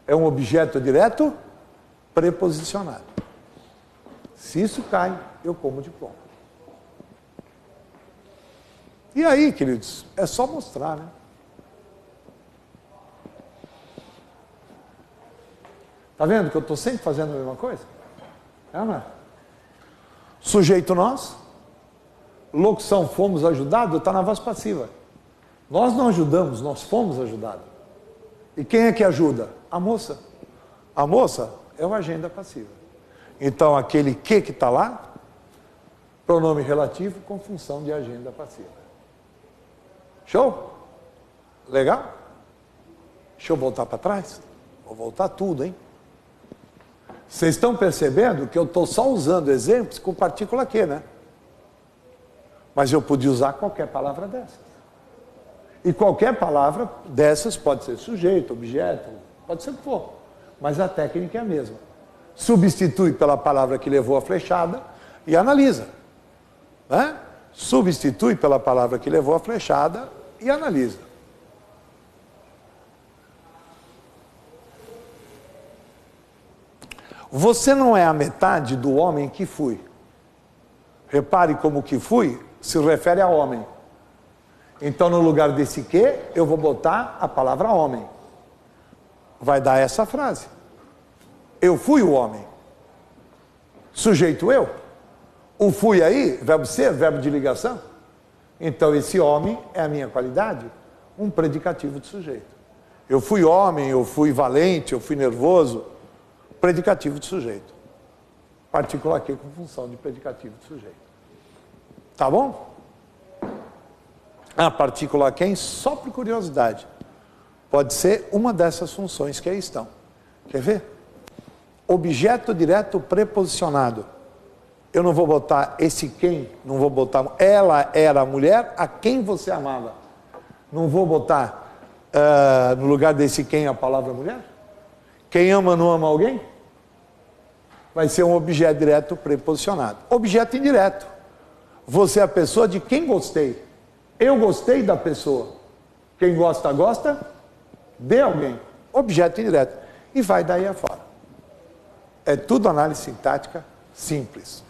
É um objeto direto preposicionado. Se isso cai, eu como diploma. E aí, queridos, é só mostrar, né? Tá vendo que eu estou sempre fazendo a mesma coisa? É ou não é? Sujeito nós, locução fomos ajudados, está na voz passiva. Nós não ajudamos, nós fomos ajudados. E quem é que ajuda? A moça. A moça é uma agenda passiva. Então, aquele que está lá, pronome relativo com função de agenda passiva. Show? Legal? Deixa eu voltar para trás. Vou voltar tudo, hein? Vocês estão percebendo que eu estou só usando exemplos com partícula que, né? Mas eu podia usar qualquer palavra dessas. E qualquer palavra dessas pode ser sujeito, objeto, pode ser o que for. Mas a técnica é a mesma. Substitui pela palavra que levou a flechada e analisa. Né? Substitui pela palavra que levou a flechada e analisa. Você não é a metade do homem que fui. Repare como que fui se refere a homem. Então, no lugar desse que, eu vou botar a palavra homem. Vai dar essa frase. Eu fui o homem. Sujeito eu. O fui aí, verbo ser, verbo de ligação. Então, esse homem é a minha qualidade, um predicativo de sujeito. Eu fui homem, eu fui valente, eu fui nervoso. Predicativo de sujeito. Partícula que com função de predicativo de sujeito. Tá bom? A partícula quem, só por curiosidade, pode ser uma dessas funções que aí estão. Quer ver? Objeto direto preposicionado. Eu não vou botar esse quem, não vou botar ela era a mulher a quem você amava. Não vou botar no lugar desse quem a palavra mulher. Quem ama não ama alguém? Vai ser um objeto direto preposicionado. Objeto indireto. Você é a pessoa de quem gostei. Eu gostei da pessoa. Quem gosta, gosta de alguém. Objeto indireto. E vai daí afora. É tudo análise sintática simples.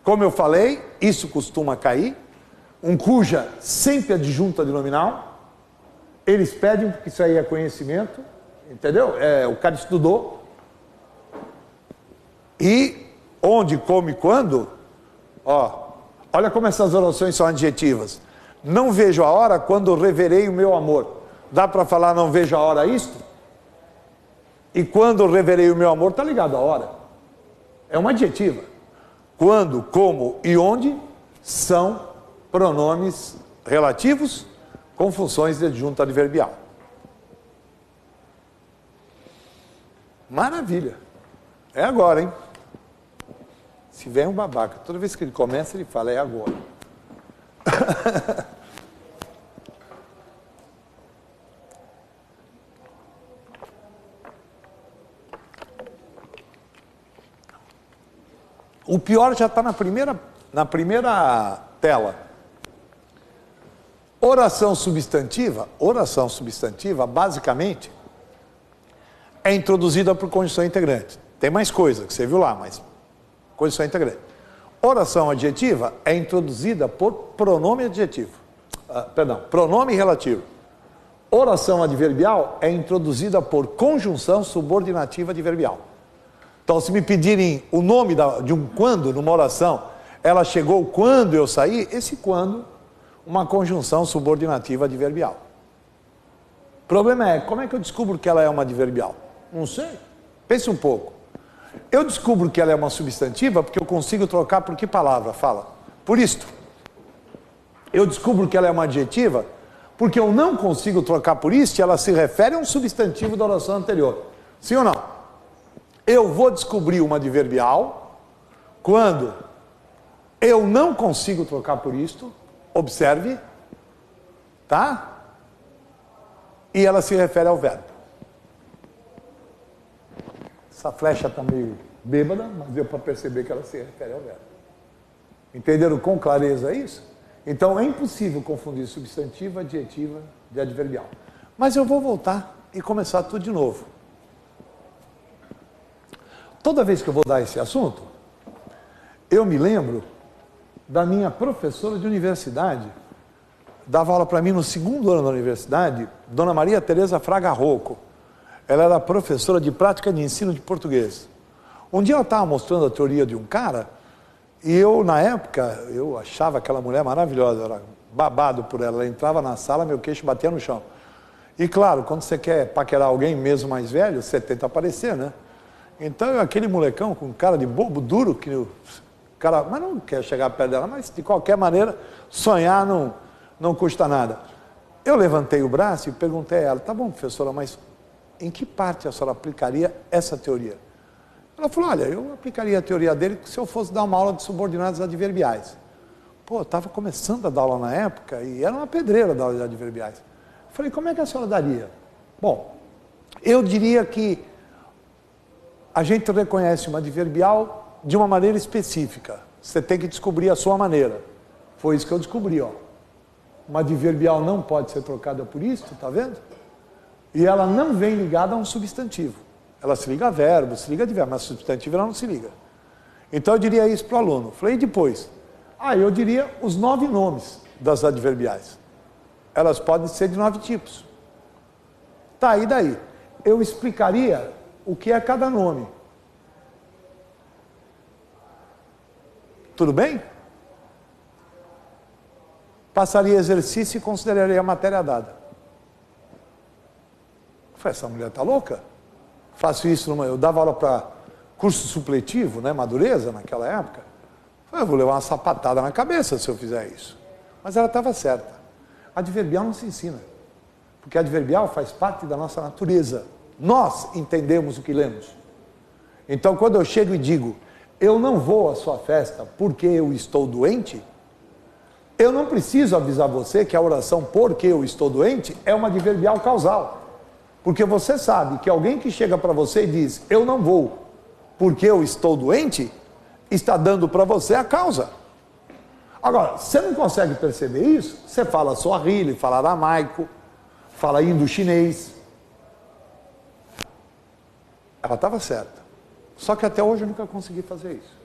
Como eu falei, isso costuma cair. Um cuja sempre adjunta de nominal. Eles pedem, porque isso aí é conhecimento. Entendeu? O cara estudou. E onde, como e quando, olha como essas orações são adjetivas. Não vejo a hora quando reverei o meu amor. Dá para falar não vejo a hora isto? E quando reverei o meu amor está ligado à hora. É uma adjetiva. Quando, como e onde são pronomes relativos com funções de adjunto adverbial. Maravilha. É agora, hein? Se vem um babaca, toda vez que ele começa, ele fala, é agora. O pior já está na primeira tela. Oração substantiva, basicamente, é introduzida por conjunção integrante. Tem mais coisa que você viu lá, mas conjunção integrante. Oração adjetiva é introduzida por pronome adjetivo. Pronome relativo. Oração adverbial é introduzida por conjunção subordinativa adverbial. Então, se me pedirem o nome de um quando, numa oração, ela chegou quando eu saí, esse quando, uma conjunção subordinativa adverbial. O problema é, como é que eu descubro que ela é uma adverbial? Não sei. Pense um pouco. Eu descubro que ela é uma substantiva porque eu consigo trocar por que palavra? Fala. Por isto. Eu descubro que ela é uma adjetiva porque eu não consigo trocar por isto e ela se refere a um substantivo da oração anterior. Sim ou não? Eu vou descobrir uma adverbial Quando eu não consigo trocar por isto, observe, tá? E ela se refere ao verbo. Essa flecha está meio bêbada, mas deu para perceber que ela se refere ao verbo. Entenderam com clareza isso? Então é impossível confundir substantivo, adjetivo de adverbial. Mas eu vou voltar e começar tudo de novo. Toda vez que eu vou dar esse assunto, eu me lembro da minha professora de universidade, dava aula para mim no segundo ano da universidade, Dona Maria Tereza Fraga Rocco. Ela era professora de prática de ensino de português. Um dia ela estava mostrando a teoria de um cara, e eu, na época, eu achava aquela mulher maravilhosa, era babado por ela. Ela entrava na sala, meu queixo batia no chão. E claro, quando você quer paquerar alguém mesmo mais velho, você tenta aparecer, né? Então, aquele molecão com cara de bobo, duro, que o cara, mas não quer chegar perto dela, mas de qualquer maneira, sonhar não custa nada. Eu levantei o braço e perguntei a ela, tá bom, professora, mas em que parte a senhora aplicaria essa teoria? Ela falou, olha, eu aplicaria a teoria dele se eu fosse dar uma aula de subordinados adverbiais. Pô, eu estava começando a dar aula na época e era uma pedreira da aula de adverbiais. Eu falei, como é que a senhora daria? Bom, eu diria que a gente reconhece uma adverbial de uma maneira específica. Você tem que descobrir a sua maneira. Foi isso que eu descobri, ó. Uma adverbial não pode ser trocada por isto, tá vendo? E ela não vem ligada a um substantivo. Ela se liga a verbo, se liga a advérbio, mas substantivo ela não se liga. Então eu diria isso para o aluno. Falei, e depois? Eu diria os 9 nomes das adverbiais. Elas podem ser de 9 tipos. Tá, e daí? Eu explicaria o que é cada nome. Tudo bem? Passaria exercício e consideraria a matéria dada. Falei, essa mulher está louca? Faço isso, eu dava aula para curso supletivo, né, Madureza, naquela época. Falei, eu vou levar uma sapatada na cabeça se eu fizer isso. Mas ela estava certa. Adverbial não se ensina. Porque adverbial faz parte da nossa natureza. Nós entendemos o que lemos. Então, quando eu chego e digo, eu não vou à sua festa porque eu estou doente, eu não preciso avisar você que a oração porque eu estou doente é uma adverbial causal. Porque você sabe que alguém que chega para você e diz, eu não vou porque eu estou doente, está dando para você a causa. Agora, você não consegue perceber isso? Você fala Swahili, fala aramaico, fala indo-chinês. Ela estava certa. Só que até hoje eu nunca consegui fazer isso.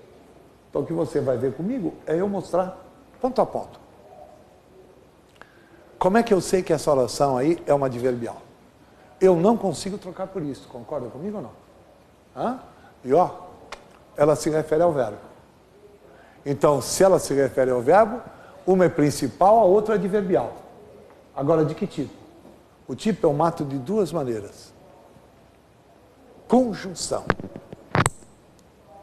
Então o que você vai ver comigo é eu mostrar ponto a ponto. Como é que eu sei que essa oração aí é uma adverbial? Eu não consigo trocar por isso, concorda comigo ou não? E ó, ela se refere ao verbo. Então, se ela se refere ao verbo, uma é principal, a outra é adverbial. Agora, de que tipo? O tipo eu mato de 2 maneiras. Conjunção.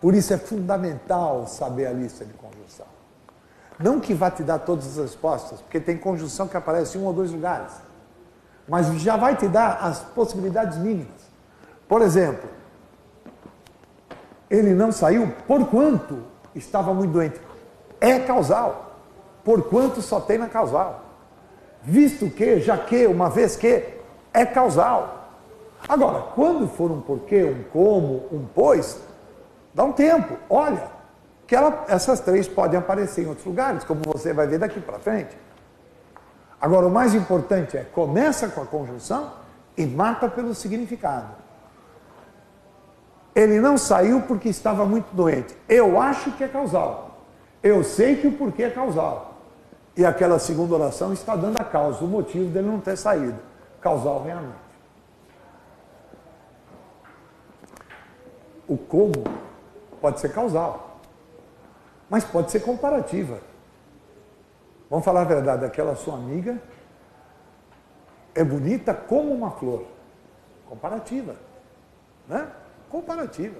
Por isso é fundamental saber a lista de conjunção. Não que vá te dar todas as respostas, porque tem conjunção que aparece em 1 ou 2 lugares. Mas já vai te dar as possibilidades mínimas. Por exemplo, ele não saiu porquanto estava muito doente. É causal. Porquanto só tem na causal. Visto que, já que, uma vez que, é causal. Agora, quando for um porquê, um como, um pois, dá um tempo. Olha, que essas 3 podem aparecer em outros lugares, como você vai ver daqui para frente. Agora, o mais importante é, começa com a conjunção e mata pelo significado. Ele não saiu porque estava muito doente. Eu acho que é causal. Eu sei que o porquê é causal. E aquela segunda oração está dando a causa, o motivo dele não ter saído. Causal realmente. O como pode ser causal, mas pode ser comparativa. Vamos falar a verdade, aquela sua amiga é bonita como uma flor. Comparativa. Né? Comparativa.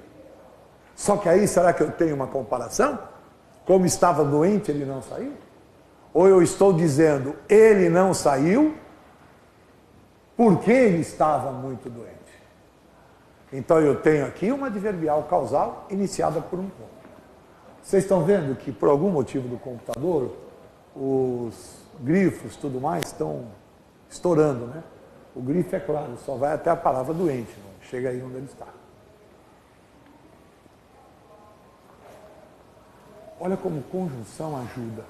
Só que aí, será que eu tenho uma comparação? Como estava doente, ele não saiu? Ou eu estou dizendo, ele não saiu porque ele estava muito doente? Então eu tenho aqui uma adverbial causal iniciada por um como. Vocês estão vendo que, por algum motivo do computador, os grifos e tudo mais estão estourando, né? O grifo, é claro, só vai até a palavra doente, não chega aí onde ele está. Olha como conjunção ajuda.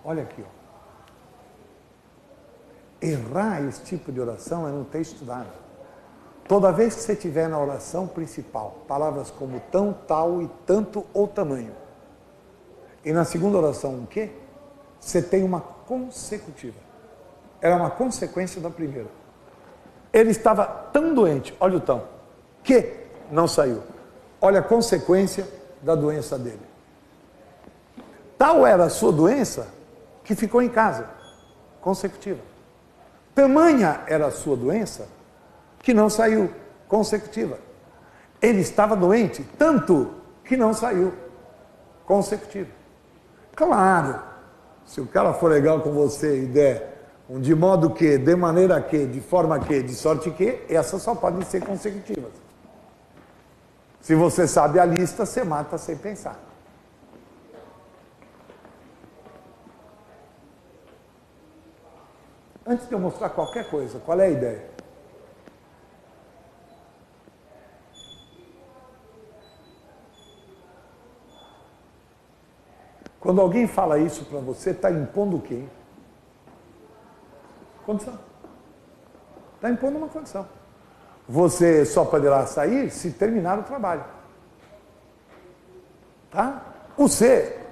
Olha aqui, ó. Errar esse tipo de oração é não ter estudado. Toda vez que você tiver na oração principal, palavras como tão, tal e tanto ou tamanho. E na segunda oração, o quê? Você tem uma consecutiva. Era uma consequência da primeira. Ele estava tão doente, olha o tão, que não saiu. Olha a consequência da doença dele. Tal era a sua doença que ficou em casa, consecutiva. Tamanha era a sua doença que não saiu, consecutiva. Ele estava doente tanto que não saiu, consecutiva. Claro, se o cara for legal com você e der um de modo que, de maneira que, de forma que, de sorte que, essas só podem ser consecutivas. Se você sabe a lista, você mata sem pensar. Antes de eu mostrar qualquer coisa, qual é a ideia? Quando alguém fala isso para você, está impondo o quê? Condição. Está impondo uma condição. Você só poderá sair se terminar o trabalho. Tá? O ser,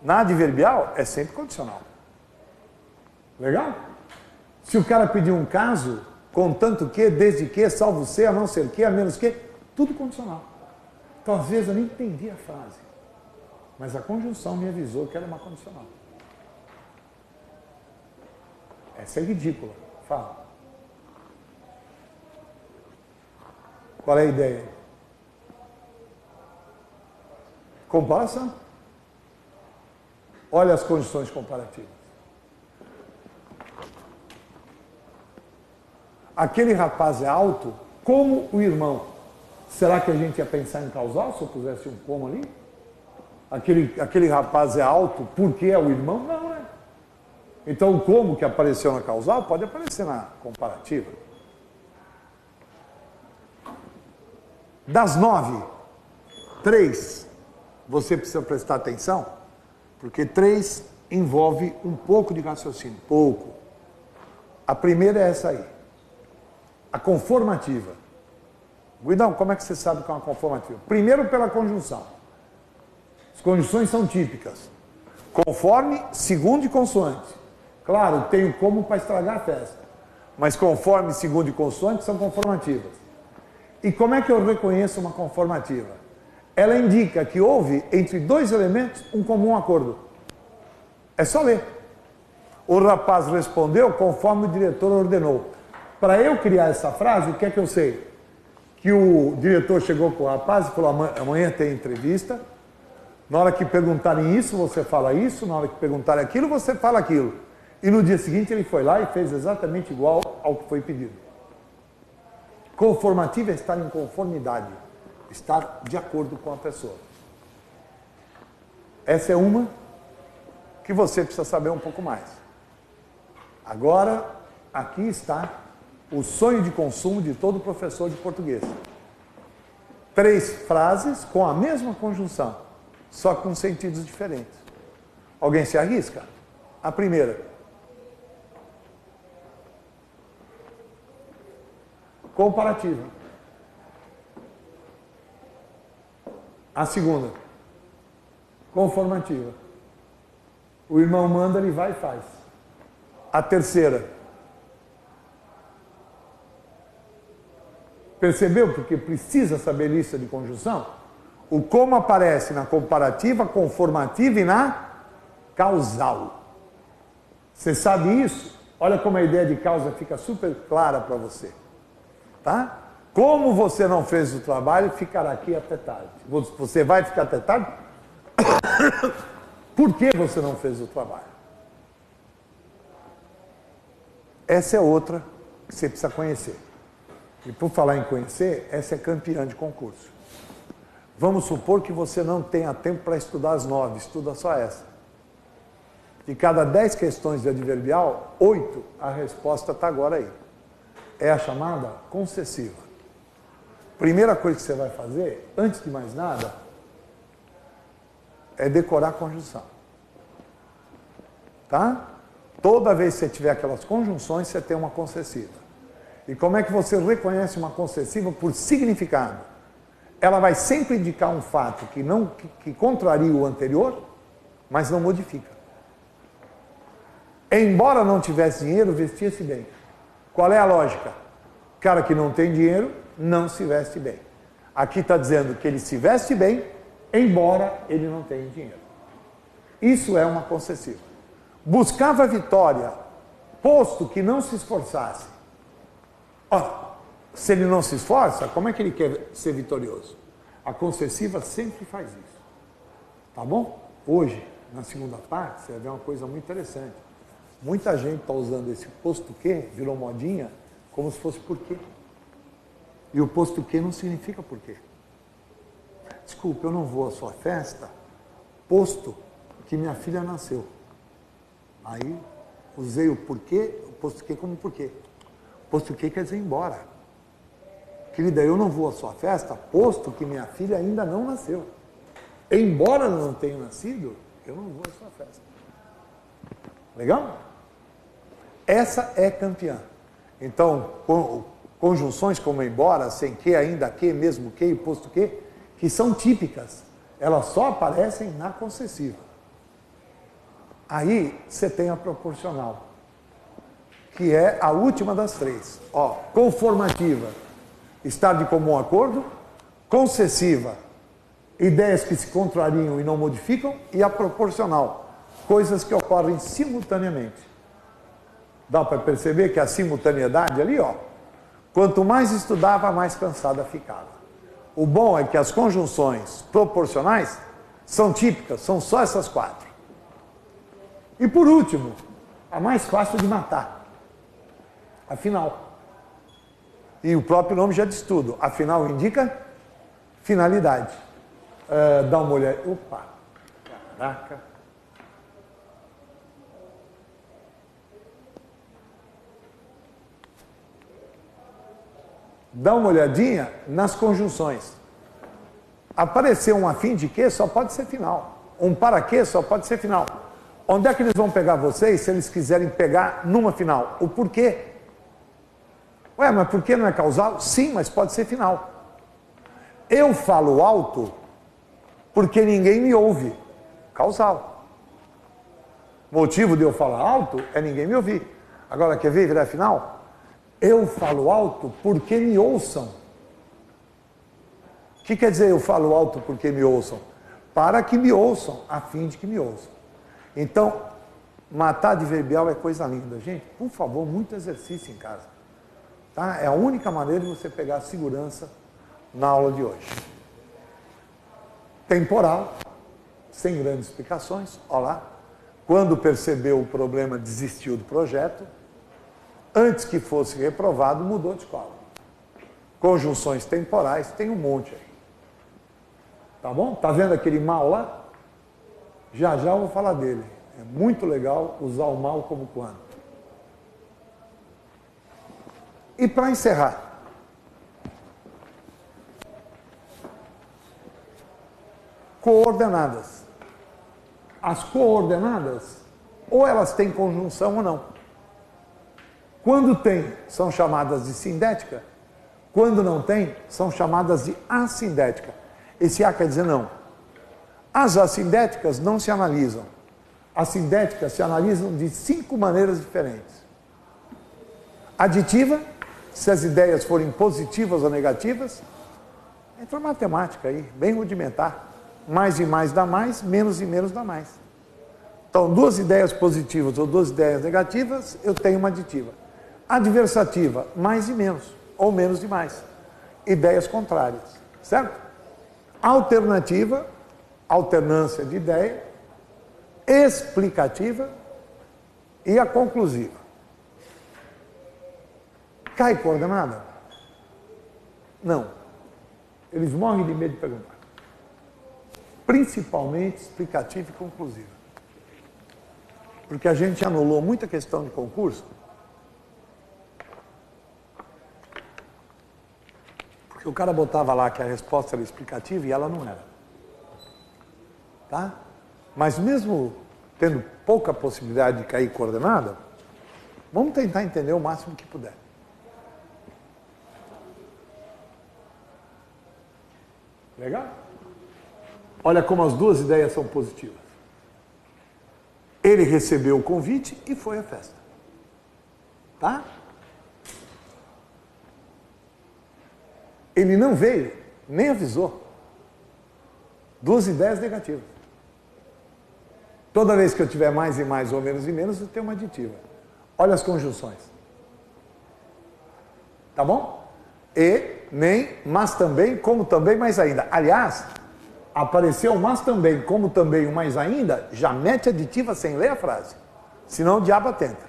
na adverbial, é sempre condicional. Legal? Se o cara pedir um caso, contanto que, desde que, salvo ser, a não ser que, a menos que, tudo condicional. Então, às vezes, eu nem entendi a frase. Mas a conjunção me avisou que era uma condicional. Essa é ridícula. Fala. Qual é a ideia? Comparação. Olha as condições comparativas. Aquele rapaz é alto como o irmão. Será que a gente ia pensar em causal se eu pusesse um como ali? Aquele rapaz é alto porque é o irmão? Não, né? Então o como que apareceu na causal pode aparecer na comparativa. Das 9, 3, você precisa prestar atenção, porque 3 envolve um pouco de raciocínio, pouco. A primeira é essa aí, a conformativa. Guidão, como é que você sabe que é uma conformativa? Primeiro pela conjunção. As conjunções são típicas. Conforme, segundo e consoante. Claro, tenho como para estragar a festa. Mas conforme, segundo e consoante são conformativas. E como é que eu reconheço uma conformativa? Ela indica que houve, entre dois elementos, um comum acordo. É só ler. O rapaz respondeu conforme o diretor ordenou. Para eu criar essa frase, o que é que eu sei? Que o diretor chegou com o rapaz e falou, amanhã tem entrevista. Na hora que perguntarem isso, você fala isso. Na hora que perguntarem aquilo, você fala aquilo. E no dia seguinte ele foi lá e fez exatamente igual ao que foi pedido. Conformativa é estar em conformidade. Estar de acordo com a pessoa. Essa é uma que você precisa saber um pouco mais. Agora, aqui está o sonho de consumo de todo professor de português. 3 frases com a mesma conjunção, só com sentidos diferentes. Alguém se arrisca? A primeira. Comparativa. A segunda. Conformativa. O irmão manda, ele vai e faz. A terceira. Percebeu? Porque precisa saber lista de conjunção. O como aparece na comparativa, conformativa e na causal. Você sabe isso? Olha como a ideia de causa fica super clara para você. Tá? Como você não fez o trabalho, ficará aqui até tarde. Você vai ficar até tarde? Por que você não fez o trabalho? Essa é outra que você precisa conhecer. E por falar em conhecer, essa é campeã de concurso. Vamos supor que você não tenha tempo para estudar as 9, estuda só essa. De cada 10 questões de adverbial, 8, a resposta está agora aí. É a chamada concessiva. Primeira coisa que você vai fazer, antes de mais nada, é decorar a conjunção. Tá? Toda vez que você tiver aquelas conjunções, você tem uma concessiva. E como é que você reconhece uma concessiva? Por significado. Ela vai sempre indicar um fato que contraria o anterior, mas não modifica. Embora não tivesse dinheiro, vestia-se bem. Qual é a lógica? Cara que não tem dinheiro, não se veste bem. Aqui está dizendo que ele se veste bem, embora ele não tenha dinheiro. Isso é uma concessiva. Buscava vitória, posto que não se esforçasse. Ora, se ele não se esforça, como é que ele quer ser vitorioso? A concessiva sempre faz isso. Tá bom? Hoje, na segunda parte, você vai ver uma coisa muito interessante. Muita gente está usando esse posto que, virou modinha, como se fosse porquê. E o posto que não significa porquê. Desculpa, eu não vou à sua festa, posto que minha filha nasceu. Aí, usei o porquê, o posto que como porquê. Posto que quer dizer embora. Querida, eu não vou à sua festa, posto que minha filha ainda não nasceu. Embora não tenha nascido, eu não vou à sua festa. Legal? Essa é campeã. Então, conjunções como embora, sem que, ainda que, mesmo que e posto que são típicas, elas só aparecem na concessiva. Aí você tem a proporcional, que é a última das três. Ó, conformativa, estar de comum acordo. Concessiva, ideias que se contrariam e não modificam. E a proporcional, coisas que ocorrem simultaneamente. Dá para perceber que a simultaneidade ali, ó, quanto mais estudava, mais cansada ficava. O bom é que as conjunções proporcionais são típicas, são só essas 4. E por último, a mais fácil de matar, a final. E o próprio nome já diz tudo. A final indica finalidade. Dá uma olhada. Opa! Caraca! Dá uma olhadinha nas conjunções. Apareceu um a fim de que só pode ser final. Um para que só pode ser final. Onde é que eles vão pegar vocês se eles quiserem pegar numa final? O porquê. Ué, mas por que não é causal? Sim, mas pode ser final. Eu falo alto porque ninguém me ouve. Causal. Motivo de eu falar alto é ninguém me ouvir. Agora, quer ver virar final? Eu falo alto porque me ouçam. O que quer dizer eu falo alto porque me ouçam? Para que me ouçam, a fim de que me ouçam. Então, matar adverbial é coisa linda. Gente, por favor, muito exercício em casa. Tá? É a única maneira de você pegar segurança na aula de hoje. Temporal, sem grandes explicações. Olha lá. Quando percebeu o problema, desistiu do projeto. Antes que fosse reprovado, mudou de escola. Conjunções temporais, tem um monte aí. Tá bom? Tá vendo aquele mal lá? Já já eu vou falar dele. É muito legal usar o mal como quando. E para encerrar, coordenadas. As coordenadas, ou elas têm conjunção ou não. Quando tem, são chamadas de sindética. Quando não tem, são chamadas de assindética. Esse A quer dizer não. As assindéticas não se analisam. As sindéticas se analisam de 5 maneiras diferentes. Aditiva, se as ideias forem positivas ou negativas. Entra matemática aí, bem rudimentar. Mais e mais dá mais, menos e menos dá mais. Então, 2 ideias positivas ou 2 ideias negativas, eu tenho uma aditiva. Adversativa, mais e menos, ou menos e mais. Ideias contrárias, certo? Alternativa, alternância de ideia. Explicativa e a conclusiva. Cai coordenada? Não. Eles morrem de medo de perguntar. principalmente explicativa e conclusiva. Porque a gente anulou muita questão de concurso, porque o cara botava lá que a resposta era explicativa e ela não era. Tá? Mas mesmo tendo pouca possibilidade de cair coordenada, vamos tentar entender o máximo que puder. Legal? Olha como as duas ideias são positivas. Ele recebeu o convite e foi à festa. Tá? Ele não veio, nem avisou. Duas ideias negativas. Toda vez que eu tiver mais e mais ou menos e menos, eu tenho uma aditiva. Olha as conjunções. Tá bom? E, nem, mas também, como também, mais ainda. Aliás, apareceu mas também, como também, o mais ainda, já mete aditiva sem ler a frase. Senão o diabo atenta.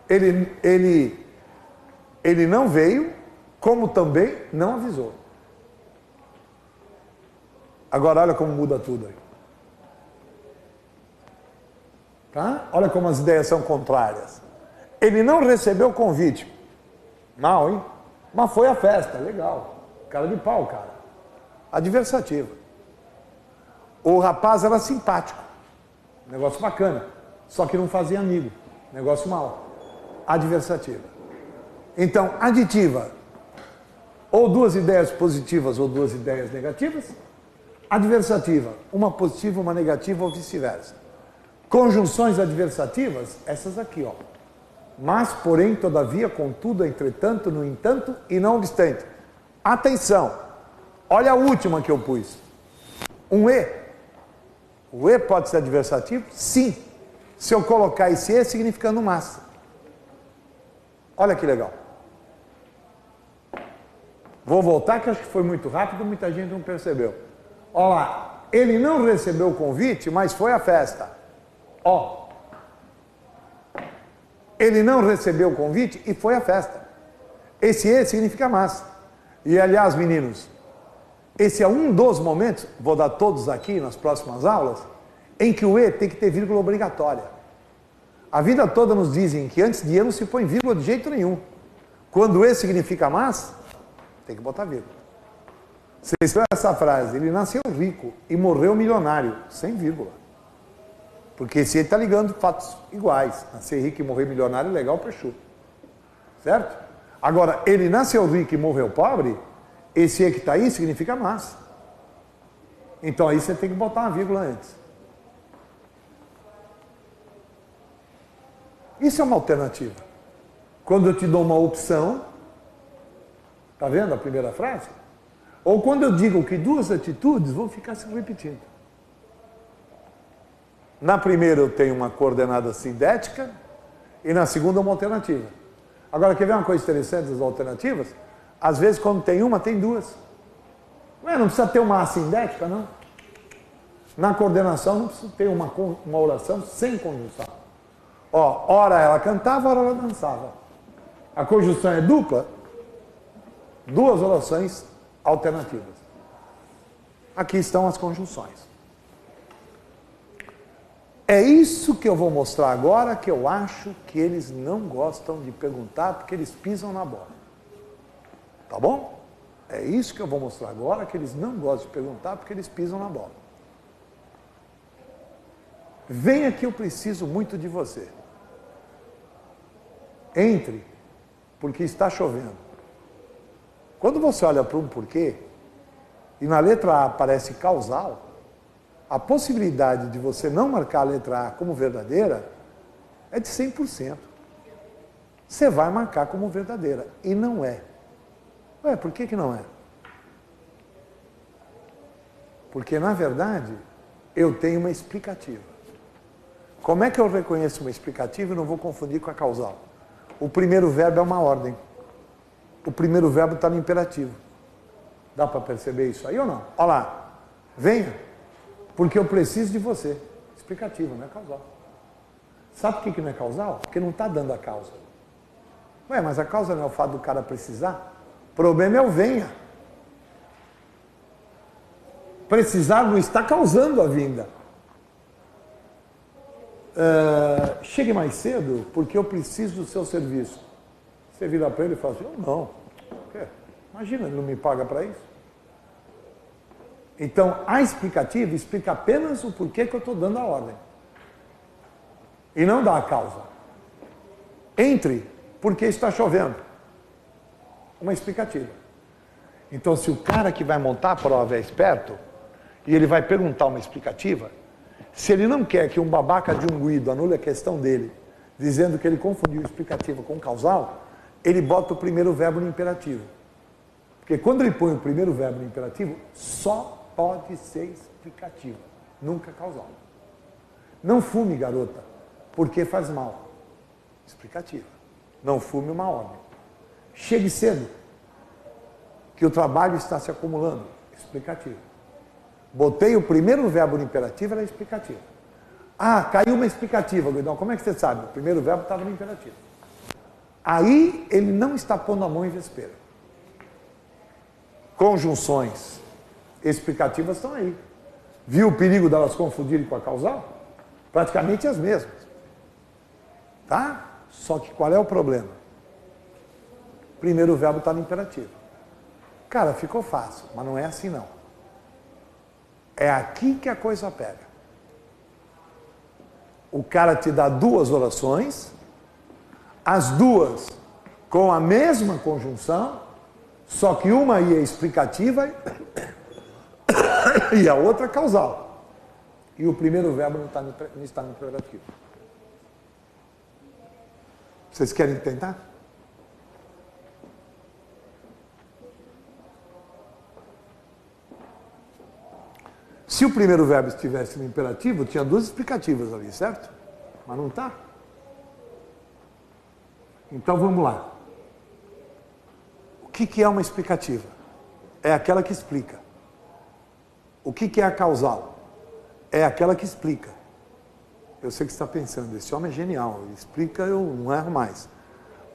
Ele não veio, como também não avisou. Agora olha como muda tudo aí. Tá? Olha como as ideias são contrárias. Ele não recebeu o convite. Mal, hein? Mas foi à festa. Legal. Cara de pau, cara. Adversativa. O rapaz era simpático. Negócio bacana. Só que não fazia amigo. Negócio mal. Adversativa. Então, aditiva. Ou duas ideias positivas ou duas ideias negativas. Adversativa. Uma positiva, uma negativa ou vice-versa. Conjunções adversativas, essas aqui, ó. Mas, porém, todavia, contudo, entretanto, no entanto e não obstante. Atenção! Olha a última que eu pus. Um E. O E pode ser adversativo? Sim. Se eu colocar esse E significando mas. Olha que legal. Vou voltar, que acho que foi muito rápido, muita gente não percebeu. Olha lá. Ele não recebeu o convite, mas foi à festa. Ó, ele não recebeu o convite e foi à festa. Esse E significa mas. E aliás, meninos, esse é um dos momentos, vou dar todos aqui nas próximas aulas, em que o E tem que ter vírgula obrigatória. A vida toda nos dizem que antes de E não se põe vírgula de jeito nenhum. Quando o E significa mas, tem que botar vírgula. Vocês viram essa frase, ele nasceu rico e morreu milionário, sem vírgula. Porque esse ele está ligando fatos iguais. Nascer rico e morrer milionário é legal para chu. Certo? Agora, ele nasceu rico e morreu pobre, esse E que está aí significa mas. Então aí você tem que botar uma vírgula antes. Isso é uma alternativa. Quando eu te dou uma opção, tá vendo a primeira frase? Ou quando eu digo que duas atitudes vão ficar se repetindo. Na primeira eu tenho uma coordenada sindética e na segunda uma alternativa. Agora, quer ver uma coisa interessante das alternativas? Às vezes, quando tem uma, tem duas. Ué, não precisa ter uma assindética, não. Na coordenação não precisa ter uma oração sem conjunção. Ó, ora ela cantava, ora ela dançava. A conjunção é dupla, duas orações alternativas. Aqui estão as conjunções. É isso que eu vou mostrar agora, que eu acho que eles não gostam de perguntar, porque eles pisam na bola. Tá bom? É isso que eu vou mostrar agora, que eles não gostam de perguntar, porque eles pisam na bola. Venha que eu preciso muito de você. Entre, porque está chovendo. Quando você olha para um porquê, e na letra A aparece causal, a possibilidade de você não marcar a letra A como verdadeira é de 100%. Você vai marcar como verdadeira, e não é. Ué, por que não é? Porque, na verdade, eu tenho uma explicativa. Como é que eu reconheço uma explicativa e não vou confundir com a causal? O primeiro verbo é uma ordem. O primeiro verbo está no imperativo. Dá para perceber isso aí ou não? Olha lá. Venha, porque eu preciso de você. Explicativa, não é causal. Sabe por que não é causal? Porque não está dando a causa. Ué, mas a causa não é o fato do cara precisar? O problema é o venha. Precisar não está causando a vinda. Chegue mais cedo porque eu preciso do seu serviço. Você vira para ele e fala assim, eu não. Imagina, ele não me paga para isso. Então, a explicativa explica apenas o porquê que eu estou dando a ordem. E não dá a causa. Entre porque está chovendo. Uma explicativa. Então, se o cara que vai montar a prova é esperto, e ele vai perguntar uma explicativa, se ele não quer que um babaca de um guido anule a questão dele, dizendo que ele confundiu explicativa com causal, ele bota o primeiro verbo no imperativo. Porque quando ele põe o primeiro verbo no imperativo, só pode ser explicativa, nunca causal. Não fume, garota, porque faz mal. Explicativa. Não fume, uma ordem. Chegue cedo, que o trabalho está se acumulando. Explicativa. Botei o primeiro verbo no imperativo, era explicativa. Ah, caiu uma explicativa, Guidão. Como é que você sabe? O primeiro verbo estava no imperativo. Aí ele não está pondo a mão em vespeira. Conjunções explicativas estão aí. Viu o perigo delas confundirem com a causal? Praticamente as mesmas. Tá? Só que qual é o problema? O primeiro verbo está no imperativo. Cara, ficou fácil, mas não é assim não. É aqui que a coisa pega. O cara te dá duas orações, as duas com a mesma conjunção, só que uma aí é explicativa e a outra causal. E o primeiro verbo não está no imperativo. Vocês querem tentar? Se o primeiro verbo estivesse no imperativo, tinha duas explicativas ali, certo? Mas não está. Então vamos lá. O que é uma explicativa? É aquela que explica. O que é a causal? É aquela que explica. Eu sei que você está pensando, esse homem é genial, ele explica, eu não erro mais.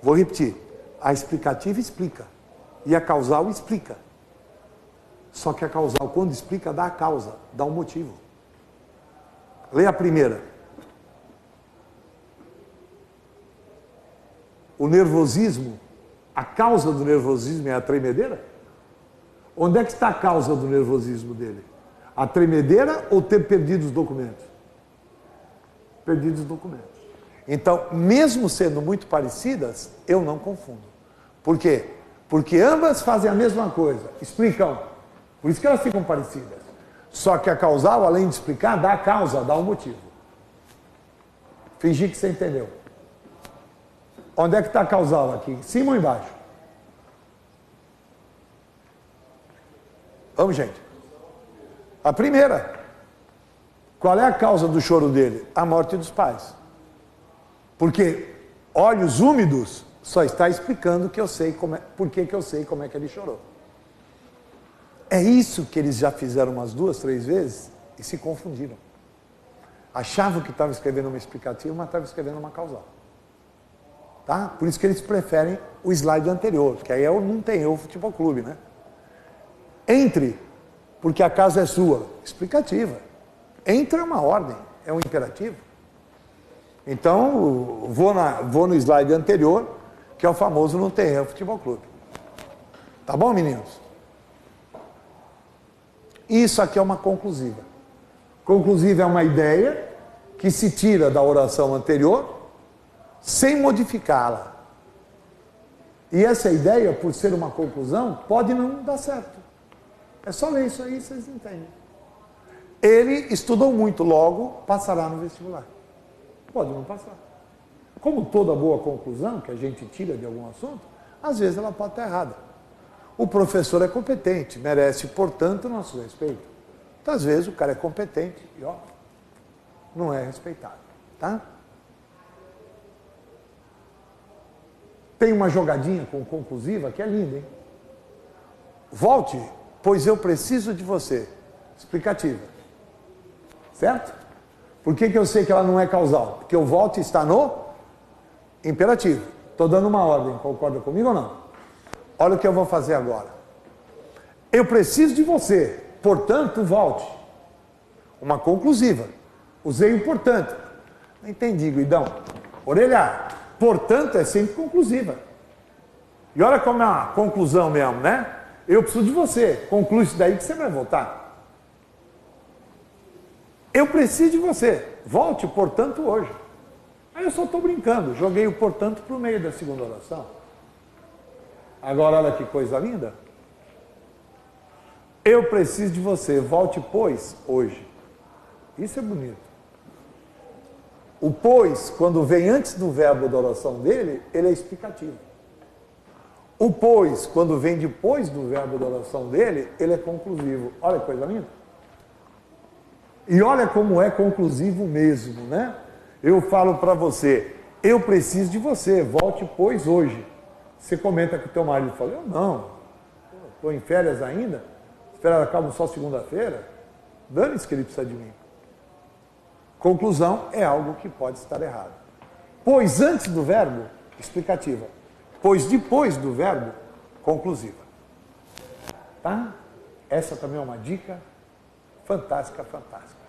Vou repetir. A explicativa explica. E a causal explica. Só que a causal, quando explica, dá a causa, dá um motivo. Leia a primeira. O nervosismo, a causa do nervosismo é a tremedeira? Onde é que está a causa do nervosismo dele? A tremedeira ou ter perdido os documentos? Perdido os documentos. Então, mesmo sendo muito parecidas, eu não confundo. Por quê? Porque ambas fazem a mesma coisa, explicam. Por isso que elas ficam parecidas. Só que a causal, além de explicar, dá a causa, dá o motivo. Fingir que você entendeu. Onde é que está a causal aqui? Em cima ou embaixo? Vamos, gente. A primeira. Qual é a causa do choro dele? A morte dos pais. Porque olhos úmidos só está explicando que eu sei por que eu sei como é que ele chorou. É isso que eles já fizeram umas 2, 3 vezes e se confundiram. Achavam que estavam escrevendo uma explicativa, mas estavam escrevendo uma causal. Tá? Por isso que eles preferem o slide anterior, que aí não tem o futebol clube, né? Entre, porque a casa é sua. Explicativa. Entre é uma ordem, é um imperativo. Então, vou no slide anterior, que é o famoso não tem erro futebol clube. Tá bom, meninos? Isso aqui é uma conclusiva. Conclusiva é uma ideia que se tira da oração anterior sem modificá-la. E essa ideia, por ser uma conclusão, pode não dar certo. É só ler isso aí, vocês entendem. Ele estudou muito, logo passará no vestibular. Pode não passar. Como toda boa conclusão que a gente tira de algum assunto, às vezes ela pode estar errada. O professor é competente, merece, portanto, nosso respeito. Então, às vezes o cara é competente e ó, não é respeitado, tá? Tem uma jogadinha com conclusiva que é linda, hein? Volte, pois eu preciso de você. Explicativa. Certo? Por que eu sei que ela não é causal? Porque o volte está no imperativo. Estou dando uma ordem, concorda comigo ou não? Olha o que eu vou fazer agora. Eu preciso de você, portanto, volte. Uma conclusiva. Usei o portanto. Não entendi, Guidão. Orelha, portanto é sempre conclusiva. E olha como é uma conclusão mesmo, né? Eu preciso de você. Conclui isso daí que você vai voltar. Eu preciso de você. Volte, portanto, hoje. Aí eu só estou brincando. Joguei o portanto para o meio da segunda oração. Agora, olha que coisa linda. Eu preciso de você. Volte, pois, hoje. Isso é bonito. O pois, quando vem antes do verbo da oração dele, ele é explicativo. O pois, quando vem depois do verbo da oração dele, ele é conclusivo. Olha que coisa linda. E olha como é conclusivo mesmo, né? Eu falo para você, eu preciso de você, volte pois hoje. Você comenta que o teu marido fala, eu não, estou em férias ainda, as férias acabam só segunda-feira, dane-se que ele precisa de mim. Conclusão é algo que pode estar errado. Pois antes do verbo, explicativa. Pois depois do verbo, conclusiva. Tá? Essa também é uma dica fantástica, fantástica.